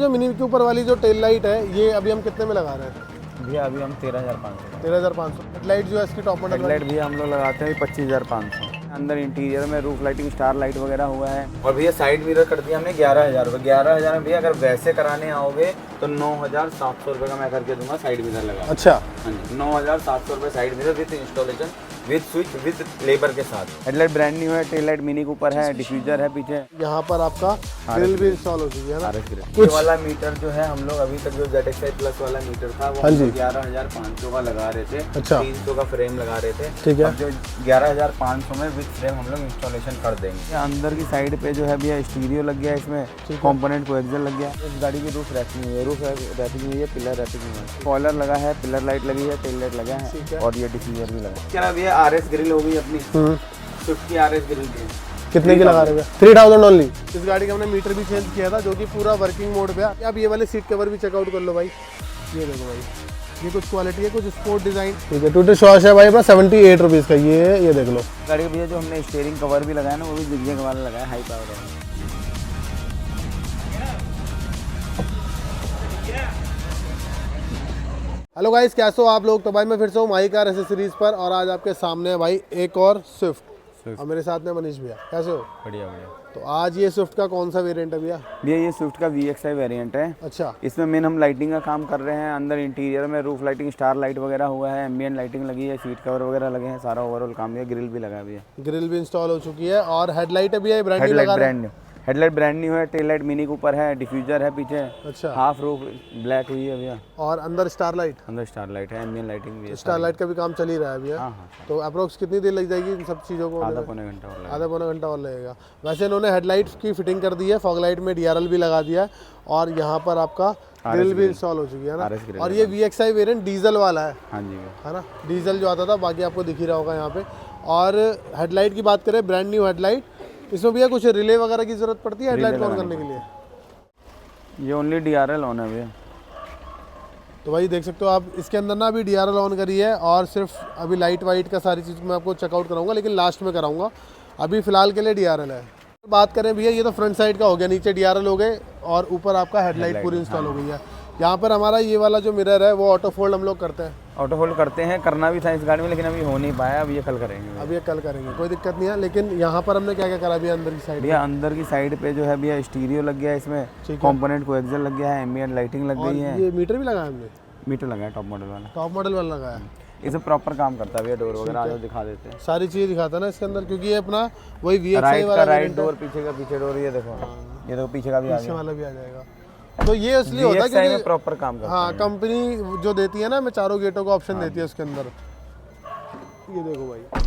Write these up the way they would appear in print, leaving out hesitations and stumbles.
जो मिनी के ऊपर वाली जो टेल लाइट है ये अभी हम कितने में लगा रहे हैं भैया? अभी हम 13,500। 13,500। हेडलाइट जो है इसकी टॉप मॉडल हेडलाइट भैया हम लोग लगाते हैं 25,500। अंदर इंटीरियर में रूफ लाइटिंग, स्टार लाइट वगैरह हुआ है। और भैया साइड मिरर कर दिया हमने 11,000 रुपये। 11,000 में भैया अगर वैसे कराने आओगे तो 9,700 रुपये का मैं करके दूंगा साइड मिरर लगा। अच्छा, हाँ जी, 9,700 रुपये side mirror with installation, with switch, with labour के साथ। हेडलाइट ब्रांड न्यू है, टेल लाइट मिनी कूपर है, डिफ्यूजर है पीछे। यहाँ पर आपका ग्रिल भी इंस्टॉल हो चुकी है ना। ये वाला मीटर जो है हम लोग अभी तक जो ZXi प्लस वाला मीटर था वो 11,500 का लगा रहे थे। अच्छा, 300 का फ्रेम लगा रहे थे। ठीक है। अब जो 11,500 में विद फ्रेम हम लोग इंस्टॉलेशन कर देंगे। अंदर की साइड पे जो है भैया स्टीरियो लग गया, इसमें कंपोनेंट कोएक्सियल लग गया। इस गाड़ी की रूफ रैपिंग हुई है, रूफ रैपिंग हुई है, पिलर रैपिंग हुई है, स्पॉइलर लगा है, पिलर लाइट लगी है, टेल लाइट लगा है और ये डिफ्यूजर भी लगा है। क्या भैया RS ग्रिल हो गई अपनी, स्विफ्ट की RS ग्रिल की। कितने की लगा रहे हैं? 3,000 ओनली। इस गाड़ी का हमने मीटर भी चेंज किया था जो कि पूरा वर्किंग मोड पे है। अब ये वाले सीट कवर भी चेकआउट कर लो भाई, ये देखो भाई, ये कुछ क्वालिटी है, कुछ स्पोर्ट डिजाइन। ठीक है, टूटे शॉश है भाई अपना 78 रुपीज़ का। ये देख लो गाड़ी भैया जो हमने स्टीयरिंग कवर भी लगाया ना वो भी जिगजैग वाला लगाया, हाई पावर है। हेलो गाइस, कैसे हो आप लोग? तो भाई मैं फिर से हूँ माही कार एसेसरीज पर और आज आपके सामने है भाई एक और स्विफ्ट और मेरे साथ में मनीष भैया। कैसे हो? बढ़िया बढ़िया। तो आज ये स्विफ्ट का कौन सा वेरिएंट है भैया? भैया ये स्विफ्ट का VXi वेरिएंट है। अच्छा, इसमें मेन हम लाइटिंग का काम कर रहे हैं। अंदर इंटीरियर में रूफ लाइटिंग, स्टार लाइट वगैरह हुआ है, एम्बिएंट लाइटिंग लगी है, सीट कवर वगैरह लगे हैं, सारा ओवरऑल काम है। ग्रिल भी लगा है भैया, ग्रिल भी इंस्टॉल हो चुकी है और हेडलाइट है भैया ब्रांड न्यू लगा रहे हैं। हेडलाइट ब्रांड न्यू है, टेल लाइट मिनी कूपर है, डिफ्यूजर है पीछे। अच्छा, हाफ रूफ ब्लैक हुई है भैया और अंदर स्टार लाइट, अंदर स्टार लाइट है, एम्बिएंट लाइटिंग भी है। स्टार लाइट का भी काम चल ही रहा है भैया। हाँ हाँ। तो अप्रोक्स कितनी देर लग जाएगी इन सब चीज़ों को? आधा पौने घंटा और लगेगा। आधा पौना घंटा और लगेगा। वैसे इन्होंने हेडलाइट की फिटिंग कर दी है, फॉग लाइट में DRL भी लगा दिया है और यहाँ पर आपका ग्रिल भी इंस्टॉल हो चुकी है ना। और ये VXi वेरिएंट डीजल वाला है। हाँ जी, है ना, डीजल जो आता था, बाकी आपको दिख ही रहा होगा यहाँ पे। और हेडलाइट की बात करें, ब्रांड न्यू हेडलाइट। इसमें भैया कुछ रिले वगैरह की जरूरत पड़ती है हेडलाइट ऑन करने के लिए? ये ओनली DRL ऑन है भैया। तो भाई देख सकते हो आप, इसके अंदर ना अभी DRL ऑन करी है और सिर्फ अभी लाइट वाइट का सारी चीज़ मैं आपको चेकआउट कराऊंगा, लेकिन लास्ट में कराऊंगा। अभी फिलहाल के लिए DRL है। बात करें भैया, ये तो फ्रंट साइड का हो गया, नीचे DRL हो गए और ऊपर आपका हेडलाइट पूरी इंस्टॉल हो गई है। यहाँ पर हमारा ये वाला जो मिरर है वो ऑटो फोल्ड हम लोग करते हैं। ऑटो फोल्ड करते हैं, करना भी था इस गाड़ी में लेकिन अभी हो नहीं पाया। अब ये कल करेंगे। अब ये कल करेंगे, कोई दिक्कत नहीं है। लेकिन यहाँ पर हमने क्या क्या करा भैया अंदर की साइड? भैया अंदर की साइड पे जो है भैया स्टीरियो लग गया है, इसमें कंपोनेंट कोएक्सियल लग गया है, एम्बिएंट लाइटिंग लग गई है। ये मीटर भी लगाया हमने? मीटर लगाया टॉप मॉडल वाला। टॉप मॉडल वाला लगाया। इसे प्रॉपर काम करता है भैया। डोर वगैरह आज दिखा देते हैं, सारी चीज़ें दिखाता है ना इसके अंदर, क्योंकि ये अपना वही VXi राइट वाला का राइट डोर, पीछे का पीछे डोर। ये देखो, ये देखो पीछे का भी आ पीछे गया, वाला भी आ जाएगा। तो ये इसलिए होता है VXi में क्योंकि प्रॉपर काम करता है। हाँ, कंपनी जो देती है ना, मैं चारों गेटों का ऑप्शन देती है उसके अंदर। ये देखो भाई,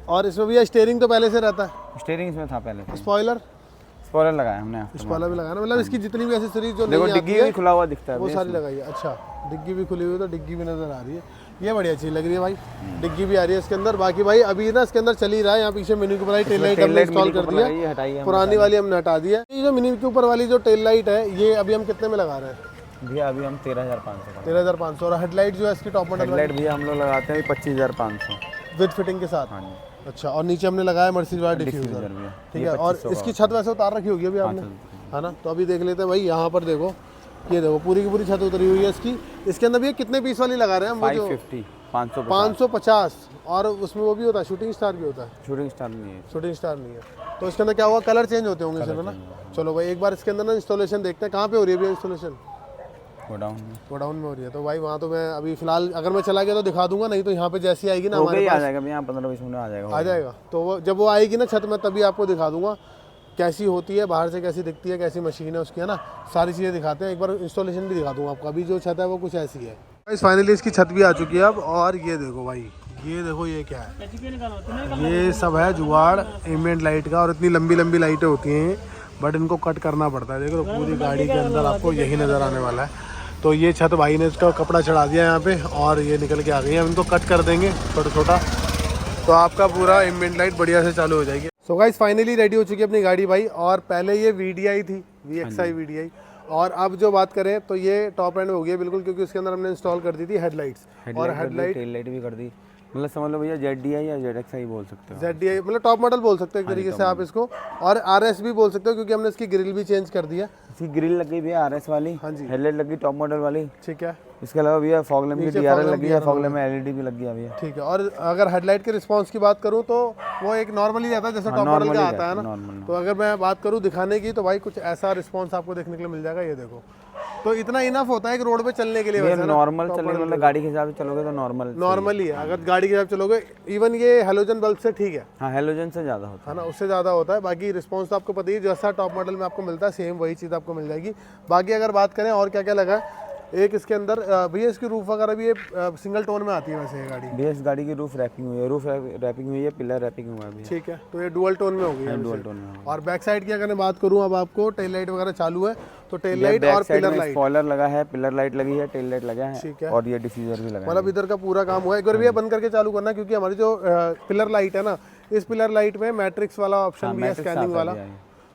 और इसमें भी स्टीयरिंग तो पहले से रहता है। स्टीयरिंग इसमें था पहले से। स्पॉइलर लगाया हमने। स्पॉइलर भी लगाया ना, मतलब इसकी जितनी भी एसेसरीज जो देखो नहीं डिग्गी भी खुला हुआ दिखता है वो सारी लगाई है। अच्छा, डिग्गी भी खुली हुई है तो डिग्गी भी नजर आ रही है। ये बढ़िया चीज़ लग रही है भाई, डिग्गी भी आ रही है इसके अंदर। बाकी भाई अभी ना इसके अंदर चल ही रहा है। यहाँ पीछे मिनी के ऊपर टेल लाइट हमने इंस्टॉल कर दिया, पुरानी वाली हमने हटा दी है। ये जो मिनी के ऊपर वाली जो टेल लाइट है ये अभी हम कितने में लगा रहे हैं भैया? अभी हम 13,500। 13,500। और हेडलाइट जो है इसकी टॉप मॉडल हेडलाइट भैया हम लोग लगाते हैं 25,500 विद फिटिंग के साथ। हाँ जी। अच्छा, और नीचे हमने लगाया मर्सिडीज वाला डिफ्यूजर। ठीक है, और इसकी छत वैसे उतार रखी होगी अभी आपने, है ना? तो अभी देख लेते हैं भाई। यहाँ पर देखो, ये देखो पूरी की पूरी छत उतरी हुई है इसकी। इसके अंदर भी कितने पीस वाली लगा रहे हैं हम? 550। और उसमें वो भी होता है, शूटिंग स्टार भी होता है? शूटिंग स्टार नहीं है। शूटिंग स्टार नहीं है। तो इसके अंदर क्या होगा, कलर चेंज होते होंगे इसमें ना। चलो भाई एक बार इसके अंदर ना इंस्टॉलेशन देखते हैं। कहाँ पे हो रही है अभी इंस्टॉलेशन? गोडाउन में हो रही है। तो भाई वहाँ तो मैं अभी फिलहाल अगर मैं चला गया तो दिखा दूंगा, नहीं तो यहाँ पे जैसी आएगी ना हमारे पास आ जाएगा भैया, 15-20 मिनट आ जाएगा। तो वो जब वो आएगी ना छत में तभी आपको दिखा दूंगा कैसी होती है, बाहर से कैसी दिखती है, कैसी मशीन है उसकी, है ना। सारी चीज़ें दिखाते हैं। एक बार इंस्टॉलेशन भी दिखा दूंगा आपको। अभी जो छत है वो कुछ ऐसी है। फाइनली इसकी छत भी आ चुकी है अब। और ये देखो भाई, ये देखो ये क्या है, ये सब है जुगाड़ एम्बिएंट लाइट का। और इतनी लंबी लंबी लाइटें होती हैं बट इनको कट करना पड़ता है। देखो पूरी गाड़ी के अंदर आपको यही नज़र आने वाला है। तो ये छत भाई ने इसका कपड़ा चढ़ा दिया यहाँ पे और ये निकल के आ गई है। हम इनको कट कर देंगे छोटा छोटा, तो आपका पूरा एम्बिएंट लाइट बढ़िया से चालू हो जाएगी। सो गाइस फाइनली रेडी हो चुकी है अपनी गाड़ी भाई। और पहले ये VDI थी, VXi VDI। और अब जो बात करें तो ये टॉप एंड हो गई है बिल्कुल, क्योंकि उसके अंदर हमने इंस्टॉल कर दी थी हेडलाइट्स और हेडलाइट टेल लाइट भी कर दी, मतलब समझ लो भैया ZDI या ZXi बोल सकते हो। ZDI मतलब टॉप मॉडल बोल सकते हो एक तरीके से आप इसको, और RS भी बोल सकते हो क्योंकि हमने इसकी ग्रिल भी चेंज कर दिया। इसकी ग्रिल लगी हुई है RS वाली, हाँ जी, हेडलाइट लगी टॉप मॉडल वाली। ठीक है, इसके अलावा भैया फॉग लैम्प की नीचे DRL fog lamp लगी है, फॉग DRL लैम्प में LED भी लगी है भैया। ठीक है। और अगर हेडलाइट के रिस्पांस की बात करूं तो वो एक नॉर्मली रहता है जैसे टॉप मॉडल का आता है ना। नॉर्मल। तो अगर मैं बात करूं दिखाने की तो भाई कुछ ऐसा रिस्पांस आपको देखने के लिए मिल जाएगा, ये देखो। तो इतना इनफ होता है एक रोड पे चलने के लिए। वैसे नॉर्मल चलने मतलब गाड़ी के हिसाब से चलोगे तो नॉर्मल ही है। अगर गाड़ी के हिसाब से चलोगे, इवन ये हेलोजन बल्ब से ठीक है। हाँ, हेलोजन से ज़्यादा होता है ना, उससे ज़्यादा होता है। बाकी रिस्पांस तो आपको पता ही है, जैसा टॉप मॉडल में आपको मिलता है सेम वही चीज़ आपको मिल जाएगी। बाकी अगर बात करें और क्या क्या लगा है, एक इसके अंदर भैया इसकी रूफ वगैरह भी ये सिंगल टोन में आती है वैसे ये गाड़ी। है। इस गाड़ी की रूफ रैपिंग हुई है, रूफ रैपिंग हुई है, पिलर रैपिंग हुआ है भैया। ठीक है, तो ये डुअल टोन में हो गई है। डुअल टोन में। और बैक साइड की अगर मैं बात करूं, अब आपको टेल लाइट वगैरह चालू है, तो टेल लाइट और पिलर लाइट, स्पॉइलर लगा है, पिलर लाइट लगी है, टेल लाइट लगा है, ठीक है, और ये डिफ्यूजर भी लगा है। मतलब इधर का पूरा काम हुआ है। एक बार भैया बंद करके चालू करना, क्योंकि हमारी जो पिलर लाइट है ना, इस पिलर लाइट में मैट्रिक्स वाला ऑप्शन भी है, स्कैनिंग वाला।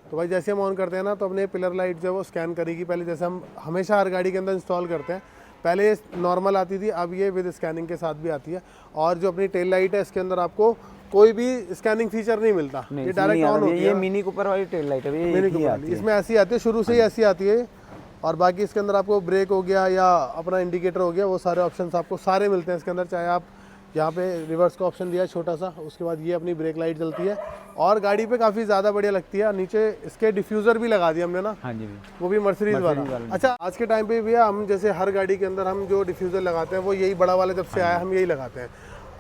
तो भाई जैसे हम ऑन करते हैं ना, तो अपने पिलर लाइट जो है वो स्कैन करेगी पहले, जैसे हम हमेशा हर गाड़ी के अंदर इंस्टॉल करते हैं। पहले ये नॉर्मल आती थी, अब ये विद स्कैनिंग के साथ भी आती है। और जो अपनी टेल लाइट है इसके अंदर आपको कोई भी स्कैनिंग फीचर नहीं मिलता, ये डायरेक्ट ऑन होती है। ये मिनी कूपर वाली टेल लाइट है, ये मिनी कूपर इसमें ऐसी आती है, शुरू से ही ऐसी आती है। और बाकी इसके अंदर आपको ब्रेक हो गया या अपना इंडिकेटर हो गया, वो सारे ऑप्शंस आपको सारे मिलते हैं इसके अंदर। चाहे आप यहाँ पे रिवर्स का ऑप्शन दिया है छोटा सा, उसके बाद ये अपनी ब्रेक लाइट जलती है और गाड़ी पे काफ़ी ज़्यादा बढ़िया लगती है। नीचे इसके डिफ्यूज़र भी लगा दिया हमने ना। हाँ जी, वो भी मर्सिडीज वाला। अच्छा, आज के टाइम पे भैया हम जैसे हर गाड़ी के अंदर हम जो डिफ्यूज़र लगाते हैं वो यही बड़ा वाला जब से आया हम यही लगाते हैं।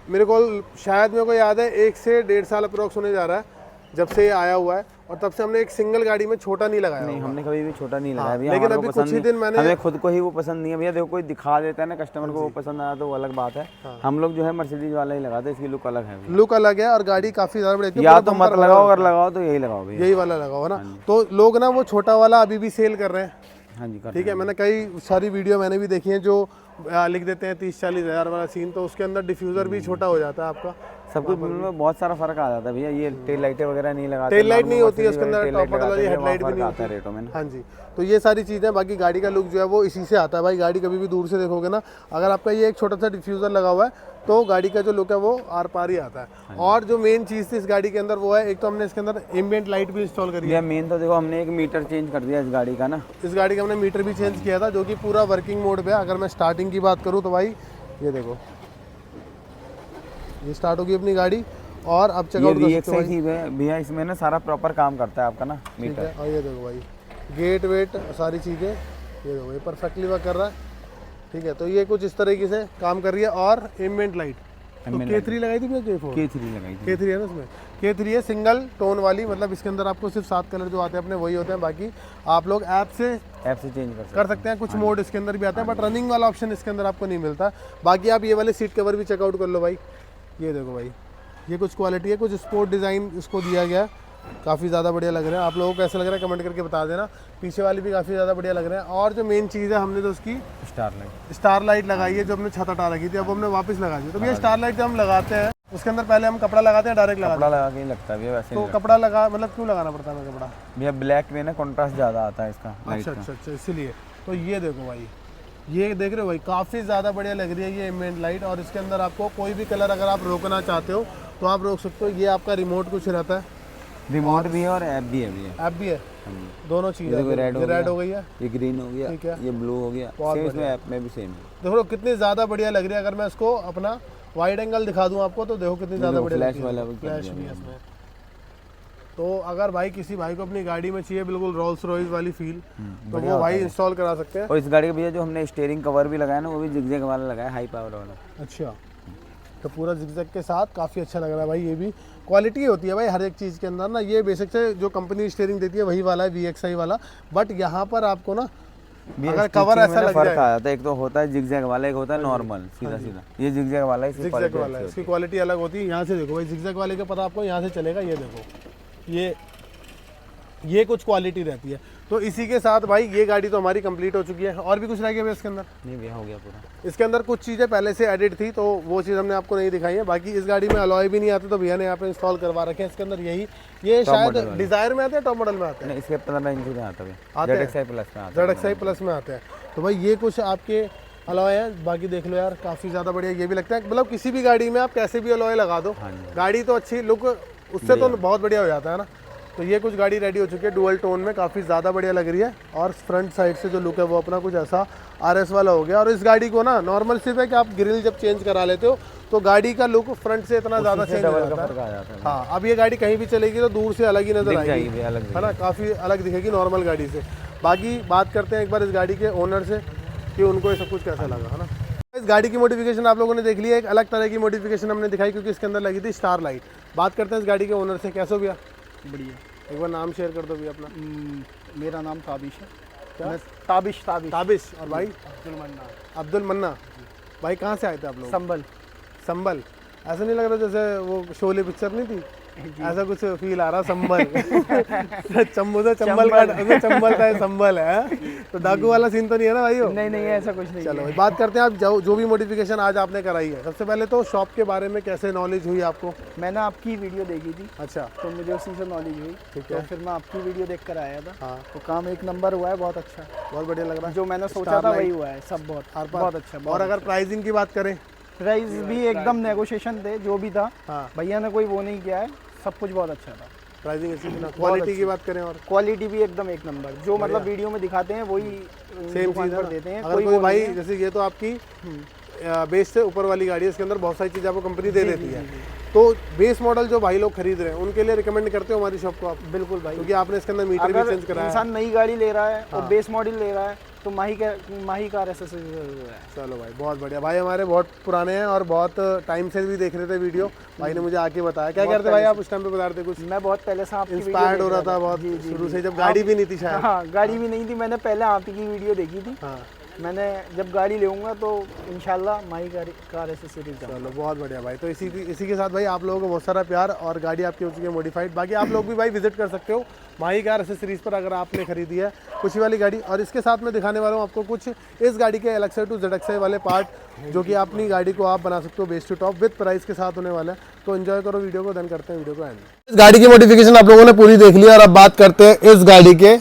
मेरे को याद है 1 से 1.5 साल अप्रोक्स होने जा रहा है जब से ये आया हुआ है, और तब से हमने एक सिंगल गाड़ी में छोटा नहीं लगाया। नहीं, हमने कभी भी छोटा नहीं लगाया भैया। लेकिन अभी कुछ ही दिन मैंने, हमें खुद को ही वो पसंद नहीं है भैया। देखो कोई दिखा देता है ना कस्टमर को, वो पसंद आया तो वो अलग बात है। हम लोग जो है मर्सिडीज वाला ही लगाते हैं, इसकी लुक अलग है। लुक अलग है और गाड़ी काफी ज्यादा बड़ी। या तो मत लगाओ, अगर लगाओ तो यही लगाओ भैया, यही वाला लगाओ ना। तो लोग ना वो छोटा वाला अभी भी सेल कर रहे हैं। हाँ जी, ठीक है। मैंने कई सारी वीडियो मैंने भी देखी है जो लिख देते हैं 30-40 हज़ार वाला सीन, तो उसके अंदर डिफ्यूज़र भी छोटा हो जाता है आपका। सब कुछ में बहुत सारा फर्क आ जाता है भैया। ये टेल लाइटें वगैरह नहीं लगाते, टेल लाइट नहीं होती है उसके अंदर, टॉप मॉडल वाली हेडलाइट भी नहीं आता है रेटों में। हाँ जी, तो ये सारी चीज़ें। बाकी गाड़ी का लुक जो है वो इसी से आता है भाई। गाड़ी कभी भी दूर से देखोगे ना, अगर आपका ये एक छोटा सा डिफ्यूज़र लगा हुआ है तो गाड़ी का जो लुक है वो आर पार ही आता है। और जो मेन चीज़ थी इस गाड़ी के अंदर वो है, एक तो हमने इसके अंदर एम्बिएंट लाइट भी इंस्टॉल करी है। मेन तो देखो हमने एक मीटर चेंज कर दिया इस गाड़ी का ना। इस गाड़ी का हमने मीटर भी चेंज किया था जो कि पूरा वर्किंग मोड पे है। अगर मैं स्टार्टिंग की बात करूँ तो भाई ये देखो, ये स्टार्ट होगी अपनी गाड़ी और अब चेकआउट कर सकते हो भैया। इसमें ना सारा प्रॉपर काम करता है आपका ना मीटर। और ये देखो भाई गेट वेट सारी चीज़ें, ये देखो ये परफेक्टली वर्क कर रहा है। ठीक है, तो ये कुछ इस तरीके से काम कर रही है। और एम्बिएंट लाइट तो K3 लगाई थी भैया, K3 लगाई थी। K3 है ना इसमें, K3 है सिंगल टोन वाली। मतलब इसके अंदर आपको सिर्फ 7 कलर जो आते हैं अपने वही होते हैं। बाकी आप लोग ऐप से चेंज कर सकते हैं। कुछ मोड इसके अंदर भी आता है, बट रनिंग वाला ऑप्शन इसके अंदर आपको नहीं मिलता। बाकी आप ये वाले सीट कवर भी चेकआउट कर लो भाई। ये देखो भाई, ये कुछ क्वालिटी है, कुछ स्पोर्ट डिज़ाइन इसको दिया गया है। काफ़ी ज़्यादा बढ़िया लग रहा है। आप लोगों को कैसा लग रहा है कमेंट करके बता देना। पीछे वाली भी काफ़ी ज़्यादा बढ़िया लग रहा है। और जो मेन चीज़ है, हमने तो उसकी स्टार लाइट लगाई है जो हमने छत हटा रखी थी, अब हमने वापस लगा दी। तो ये स्टार लाइट जब हम लगाते हैं उसके अंदर पहले हम कपड़ा लगाते हैं, डायरेक्ट लगा के ही लगता है वैसे। तो कपड़ा लगा मतलब क्यों लगाना पड़ता है कपड़ा भैया? ब्लैक में ना कॉन्ट्रास्ट ज़्यादा आता है इसका। अच्छा, इसीलिए। तो ये देखो भाई, ये देख रहे हो भाई, काफ़ी ज़्यादा बढ़िया लग रही है ये एम्बिएंट लाइट। और इसके अंदर आपको कोई भी कलर अगर आप रोकना चाहते हो तो आप रोक सकते हो। ये आपका रिमोट कुछ रहता है, रिमोट भी है और ऐप भी है भैया। ऐप भी है, दोनों चीज़ें। रेड हो गई है, ये ग्रीन हो गया, ठीक है, ये ब्लू हो गया। सेम इसमें ऐप में भी सेम है। देखो कितनी ज़्यादा बढ़िया लग रही है। अगर मैं इसको अपना वाइड एंगल दिखा दूँ आपको तो देखो कितनी ज़्यादा बढ़िया फ्लैश वाला फ्लैश भी है इसमें। तो अगर भाई किसी भाई को अपनी गाड़ी में चाहिए बिल्कुल रोल्स रॉयस वाली फील, तो वो भाई इंस्टॉल करा सकते हैं। और इस गाड़ी का भैया जो हमने स्टीयरिंग कवर भी लगाया ना, वो भी जिगजैग वाला लगाया, हाई पावर वाला। अच्छा, तो पूरा जिगजैग के साथ काफ़ी अच्छा लग रहा है भाई। ये भी क्वालिटी होती है भाई हर एक चीज़ के अंदर ना। ये बेसिक से जो कंपनी स्टीयरिंग देती है वही वाला है, VXI वाला। बट यहाँ पर आपको ना अगर कवर ऐसा लग फर्क आ जाता है। एक तो होता है जिगजैग वाला, एक होता है नॉर्मल सीधा सीधा। ये जिगजैग वाला है, जिगजैग वाला है, इसकी क्वालिटी अलग होती है। यहाँ से देखो भाई, जिगजैग वाले का पता आपको यहाँ से चलेगा। ये देखो, ये कुछ क्वालिटी रहती है। तो इसी के साथ भाई ये गाड़ी तो हमारी कंप्लीट हो चुकी है। और भी कुछ रह गया इसके अंदर? नहीं भैया, हो गया पूरा। इसके अंदर कुछ चीज़ें पहले से एडिट थी तो वो चीज़ हमने आपको नहीं दिखाई है। बाकी इस गाड़ी में अलॉय भी नहीं आते तो भैया ने यहाँ पे इंस्टॉल करवा रखे हैं इसके अंदर। ये शायद डिज़ायर में आते हैं, टॉप मॉडल में आते हैं। इसके 15 इंच में आता है, ZXi प्लस में आता है। ZXi प्लस में आते हैं। तो भाई ये कुछ आपके अलॉय है, बाकी देख लो यार काफ़ी ज़्यादा बढ़िया। ये भी लगता है मतलब किसी भी गाड़ी में आप कैसे भी अलॉय लगा दो, गाड़ी तो अच्छी लुक उससे तो बहुत बढ़िया हो जाता है ना। तो ये कुछ गाड़ी रेडी हो चुकी है डुअल टोन में, काफ़ी ज़्यादा बढ़िया लग रही है। और फ्रंट साइड से जो लुक है वो अपना कुछ ऐसा RS वाला हो गया। और इस गाड़ी को ना नॉर्मल सिर्फ है कि आप ग्रिल जब चेंज करा लेते हो तो गाड़ी का लुक फ्रंट से इतना ज़्यादा चेंज हो जाता है। हाँ, अब ये गाड़ी कहीं भी चलेगी तो दूर से अलग ही नज़र आएगी, है ना, काफ़ी अलग दिखेगी नॉर्मल गाड़ी से। बाकी बात करते हैं एक बार इस गाड़ी के ओनर से कि उनको ये सब कुछ कैसा लगा, है ना। इस गाड़ी की मॉडिफिकेशन आप लोगों ने देख लिया, एक अलग तरह की मॉडिफिकेशन हमने दिखाई क्योंकि इसके अंदर लगी थी स्टार लाइट। बात करते हैं इस गाड़ी के ओनर से, कैसे हो भैया? बढ़िया। एक बार नाम शेयर कर दो भैया अपना। मेरा नाम ताबिश है। क्या? ताबिश। और भाई? अब्दुल मन्ना। भाई कहाँ से आए थे आप लोग? संभल। ऐसा नहीं लग रहा जैसे वो शोले पिक्चर नहीं थी, ऐसा कुछ फील आ रहा संभल चंबल का संभल है, तो डाकू वाला सीन तो नहीं है ना भाई? नहीं ऐसा कुछ नहीं। चलो बात करते हैं आप जो भी मॉडिफिकेशन आज आपने कराई है। सबसे पहले तो शॉप के बारे में कैसे नॉलेज हुई आपको? मैंने आपकी वीडियो देखी थी। अच्छा। तो मुझे उसी से नॉलेज हुई। ठीक है। तो फिर मैं आपकी वीडियो देख कर आया था। हाँ। तो काम एक नंबर हुआ है, बहुत अच्छा, बहुत बढ़िया लग रहा है। जो मैंने सोचा था वही हुआ है, सब बहुत अच्छा। और अगर प्राइसिंग की बात करें? प्राइस भी एकदम नेगोशिएशन थे, जो भी था। हाँ। भैया ने कोई वो नहीं किया है, सब कुछ बहुत अच्छा था। प्राइसिंग अच्छी थी ना? क्वालिटी की बात करें? और क्वालिटी भी एकदम एक नंबर, जो मतलब वीडियो में दिखाते हैं वही सेम दुकान चीज़ पर देते हैं। अगर कोई भाई जैसे ये तो आपकी बेस से ऊपर वाली गाड़ी है, इसके अंदर बहुत सारी चीज़ें आपको कंपनी दे देती है। तो बेस मॉडल जो भाई लोग खरीद रहे हैं उनके लिए रिकमेंड करते हो हमारी शॉप को आप? बिल्कुल भाई, क्योंकि आपने इसके अंदर मीटर भी चेंज कराया है। इंसान नई गाड़ी ले रहा है और बेस मॉडल ले रहा है तो माही कार एसेसरीज है। चलो भाई बहुत बढ़िया। भाई हमारे बहुत पुराने हैं और बहुत टाइम से भी देख रहे थे वीडियो, भाई ने मुझे आके बताया। क्या करते भाई आप उस टाइम पे बता रहे थे कुछ? मैं बहुत पहले से आपकी इंस्पायर्ड हो रहा था बहुत शुरू से, जब गाड़ी भी नहीं थी शायद। हाँ, गाड़ी भी नहीं थी, मैंने पहले आप ही की वीडियो देखी थी। हाँ। मैंने जब गाड़ी लूँगा तो इंशाल्लाह माही कार एसेसरीज। चलो बहुत बढ़िया भाई। तो इसी के साथ भाई आप लोगों को बहुत सारा प्यार, और गाड़ी आपकी हो चुकी है मॉडिफाइड। बाकी आप लोग भी भाई विजिट कर सकते हो माही कार एसेसरीज पर अगर आपने खरीदी है खुशी वाली गाड़ी। और इसके साथ मैं दिखाने वाला हूँ आपको कुछ इस गाड़ी के LXi to ZXi वाले पार्ट जो कि अपनी गाड़ी को आप बना सकते हो base to top with price के साथ होने वाला है। तो एंजॉय करो वीडियो को, देन करते हैं वीडियो को एंड। इस गाड़ी की मॉडिफिकेशन आप लोगों ने पूरी देख ली और अब बात करते हैं इस गाड़ी के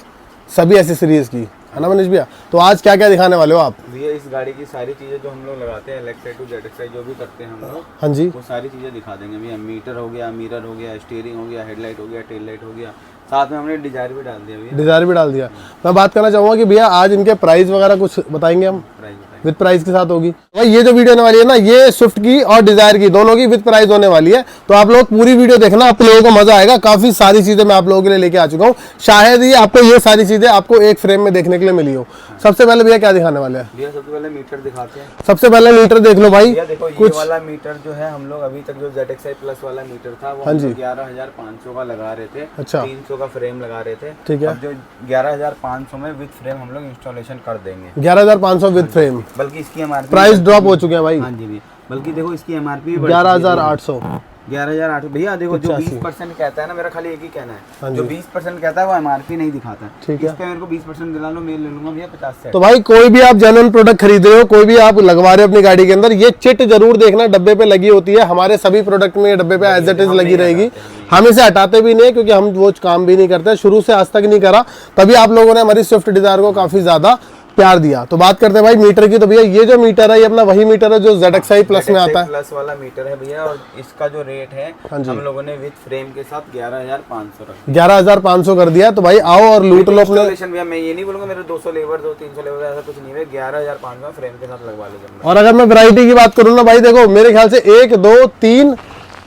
सभी एसेसरीज की, है ना मनीष भैया? तो आज क्या क्या दिखाने वाले हो आप? भैया इस गाड़ी की सारी चीज़ें जो हम लोग लगाते हैं LXi to ZXi जो भी करते हैं हम लोग, हाँ जी, वो सारी चीज़ें दिखा देंगे भैया। मीटर हो गया, मिरर हो गया, स्टीयरिंग हो गया, हेडलाइट हो गया, टेल लाइट हो गया, साथ में हमने डिजायर भी डाल दिया भैया। डिजायर भी डाल दिया। मैं बात करना चाहूँगा कि भैया आज इनके प्राइस वगैरह कुछ बताएंगे हम? प्राइस विद प्राइस के साथ होगी भाई। ये जो वीडियो होने वाली है ना, ये स्विफ्ट की और डिजायर की दोनों की विद प्राइस होने वाली है। तो आप लोग पूरी वीडियो देखना, आप लोगों को मजा आएगा। काफी सारी चीजें मैं आप लोगों के लिए लेके आ चुका हूँ, शायद ही आपको ये सारी चीजें आपको एक फ्रेम में देखने के लिए मिली हो। सबसे पहले भैया क्या दिखाने वाले हैं? भैया सबसे पहले मीटर दिखाते हैं। सबसे पहले मीटर देख लो भाई। भैया देखो ये वाला मीटर जो है हम लोग अभी तक जो ZXi प्लस वाला मीटर था वो 11,500 का लगा रहे थे। अच्छा। 300 का फ्रेम लगा रहे थे। ठीक है। अब जो 11,500 में विद फ्रेम हम लोग इंस्टॉलेशन कर देंगे। 11,500 विद फ्रेम। बल्कि इसकी MRP प्राइस ड्रॉप हो चुके हैं भाई। हाँ जी भैया, बल्कि देखो इसकी MRP 11,800। 11,800 भैया। देखो जो 20% कहता है ना, मेरा खाली एक ही कहना हाँ है, जो 20% कहता है वो MRP नहीं दिखाता। ठीक है। इस पे मेरे को 20% दिला लो, मैं ले लूंगा भैया 50 से। तो भाई कोई भी आप जेन्युइन प्रोडक्ट खरीद रहे हो, कोई भी आप लगवा रहे हो अपनी गाड़ी के अंदर, ये चिट जरूर देखना डब्बे पे लगी होती है। हमारे सभी प्रोडक्ट में ये डब्बे पे एज इट इज लगी रहेगी। हम इसे हटाते भी नहीं है क्योंकि हम वो काम भी नहीं करते, शुरू से आज तक नहीं करा। तभी आप लोगों ने हमारी स्विफ्ट डिजायर को काफी ज्यादा प्यार दिया। तो बात करते हैं भाई मीटर की। तो भैया ये जो मीटर है ये अपना वही मीटर है जो ZXi प्लस में आता है। प्लस वाला मीटर है भैया, और इसका जो रेट है हम लोगों ने विद फ्रेम के साथ 11,500 रखा। 11,500 कर दिया। तो भाई आओ और लूट लो अपने। भैया मैं ये नहीं बोलूंगा मेरे 200 लेबर दो 300 लेबर, ऐसा कुछ नहीं है। 11,500 फ्रेम के साथ लगवा लीजिए। और अगर मैं वैरायटी की बात करूँ ना भाई, देखो मेरे ख्याल से 1 2 3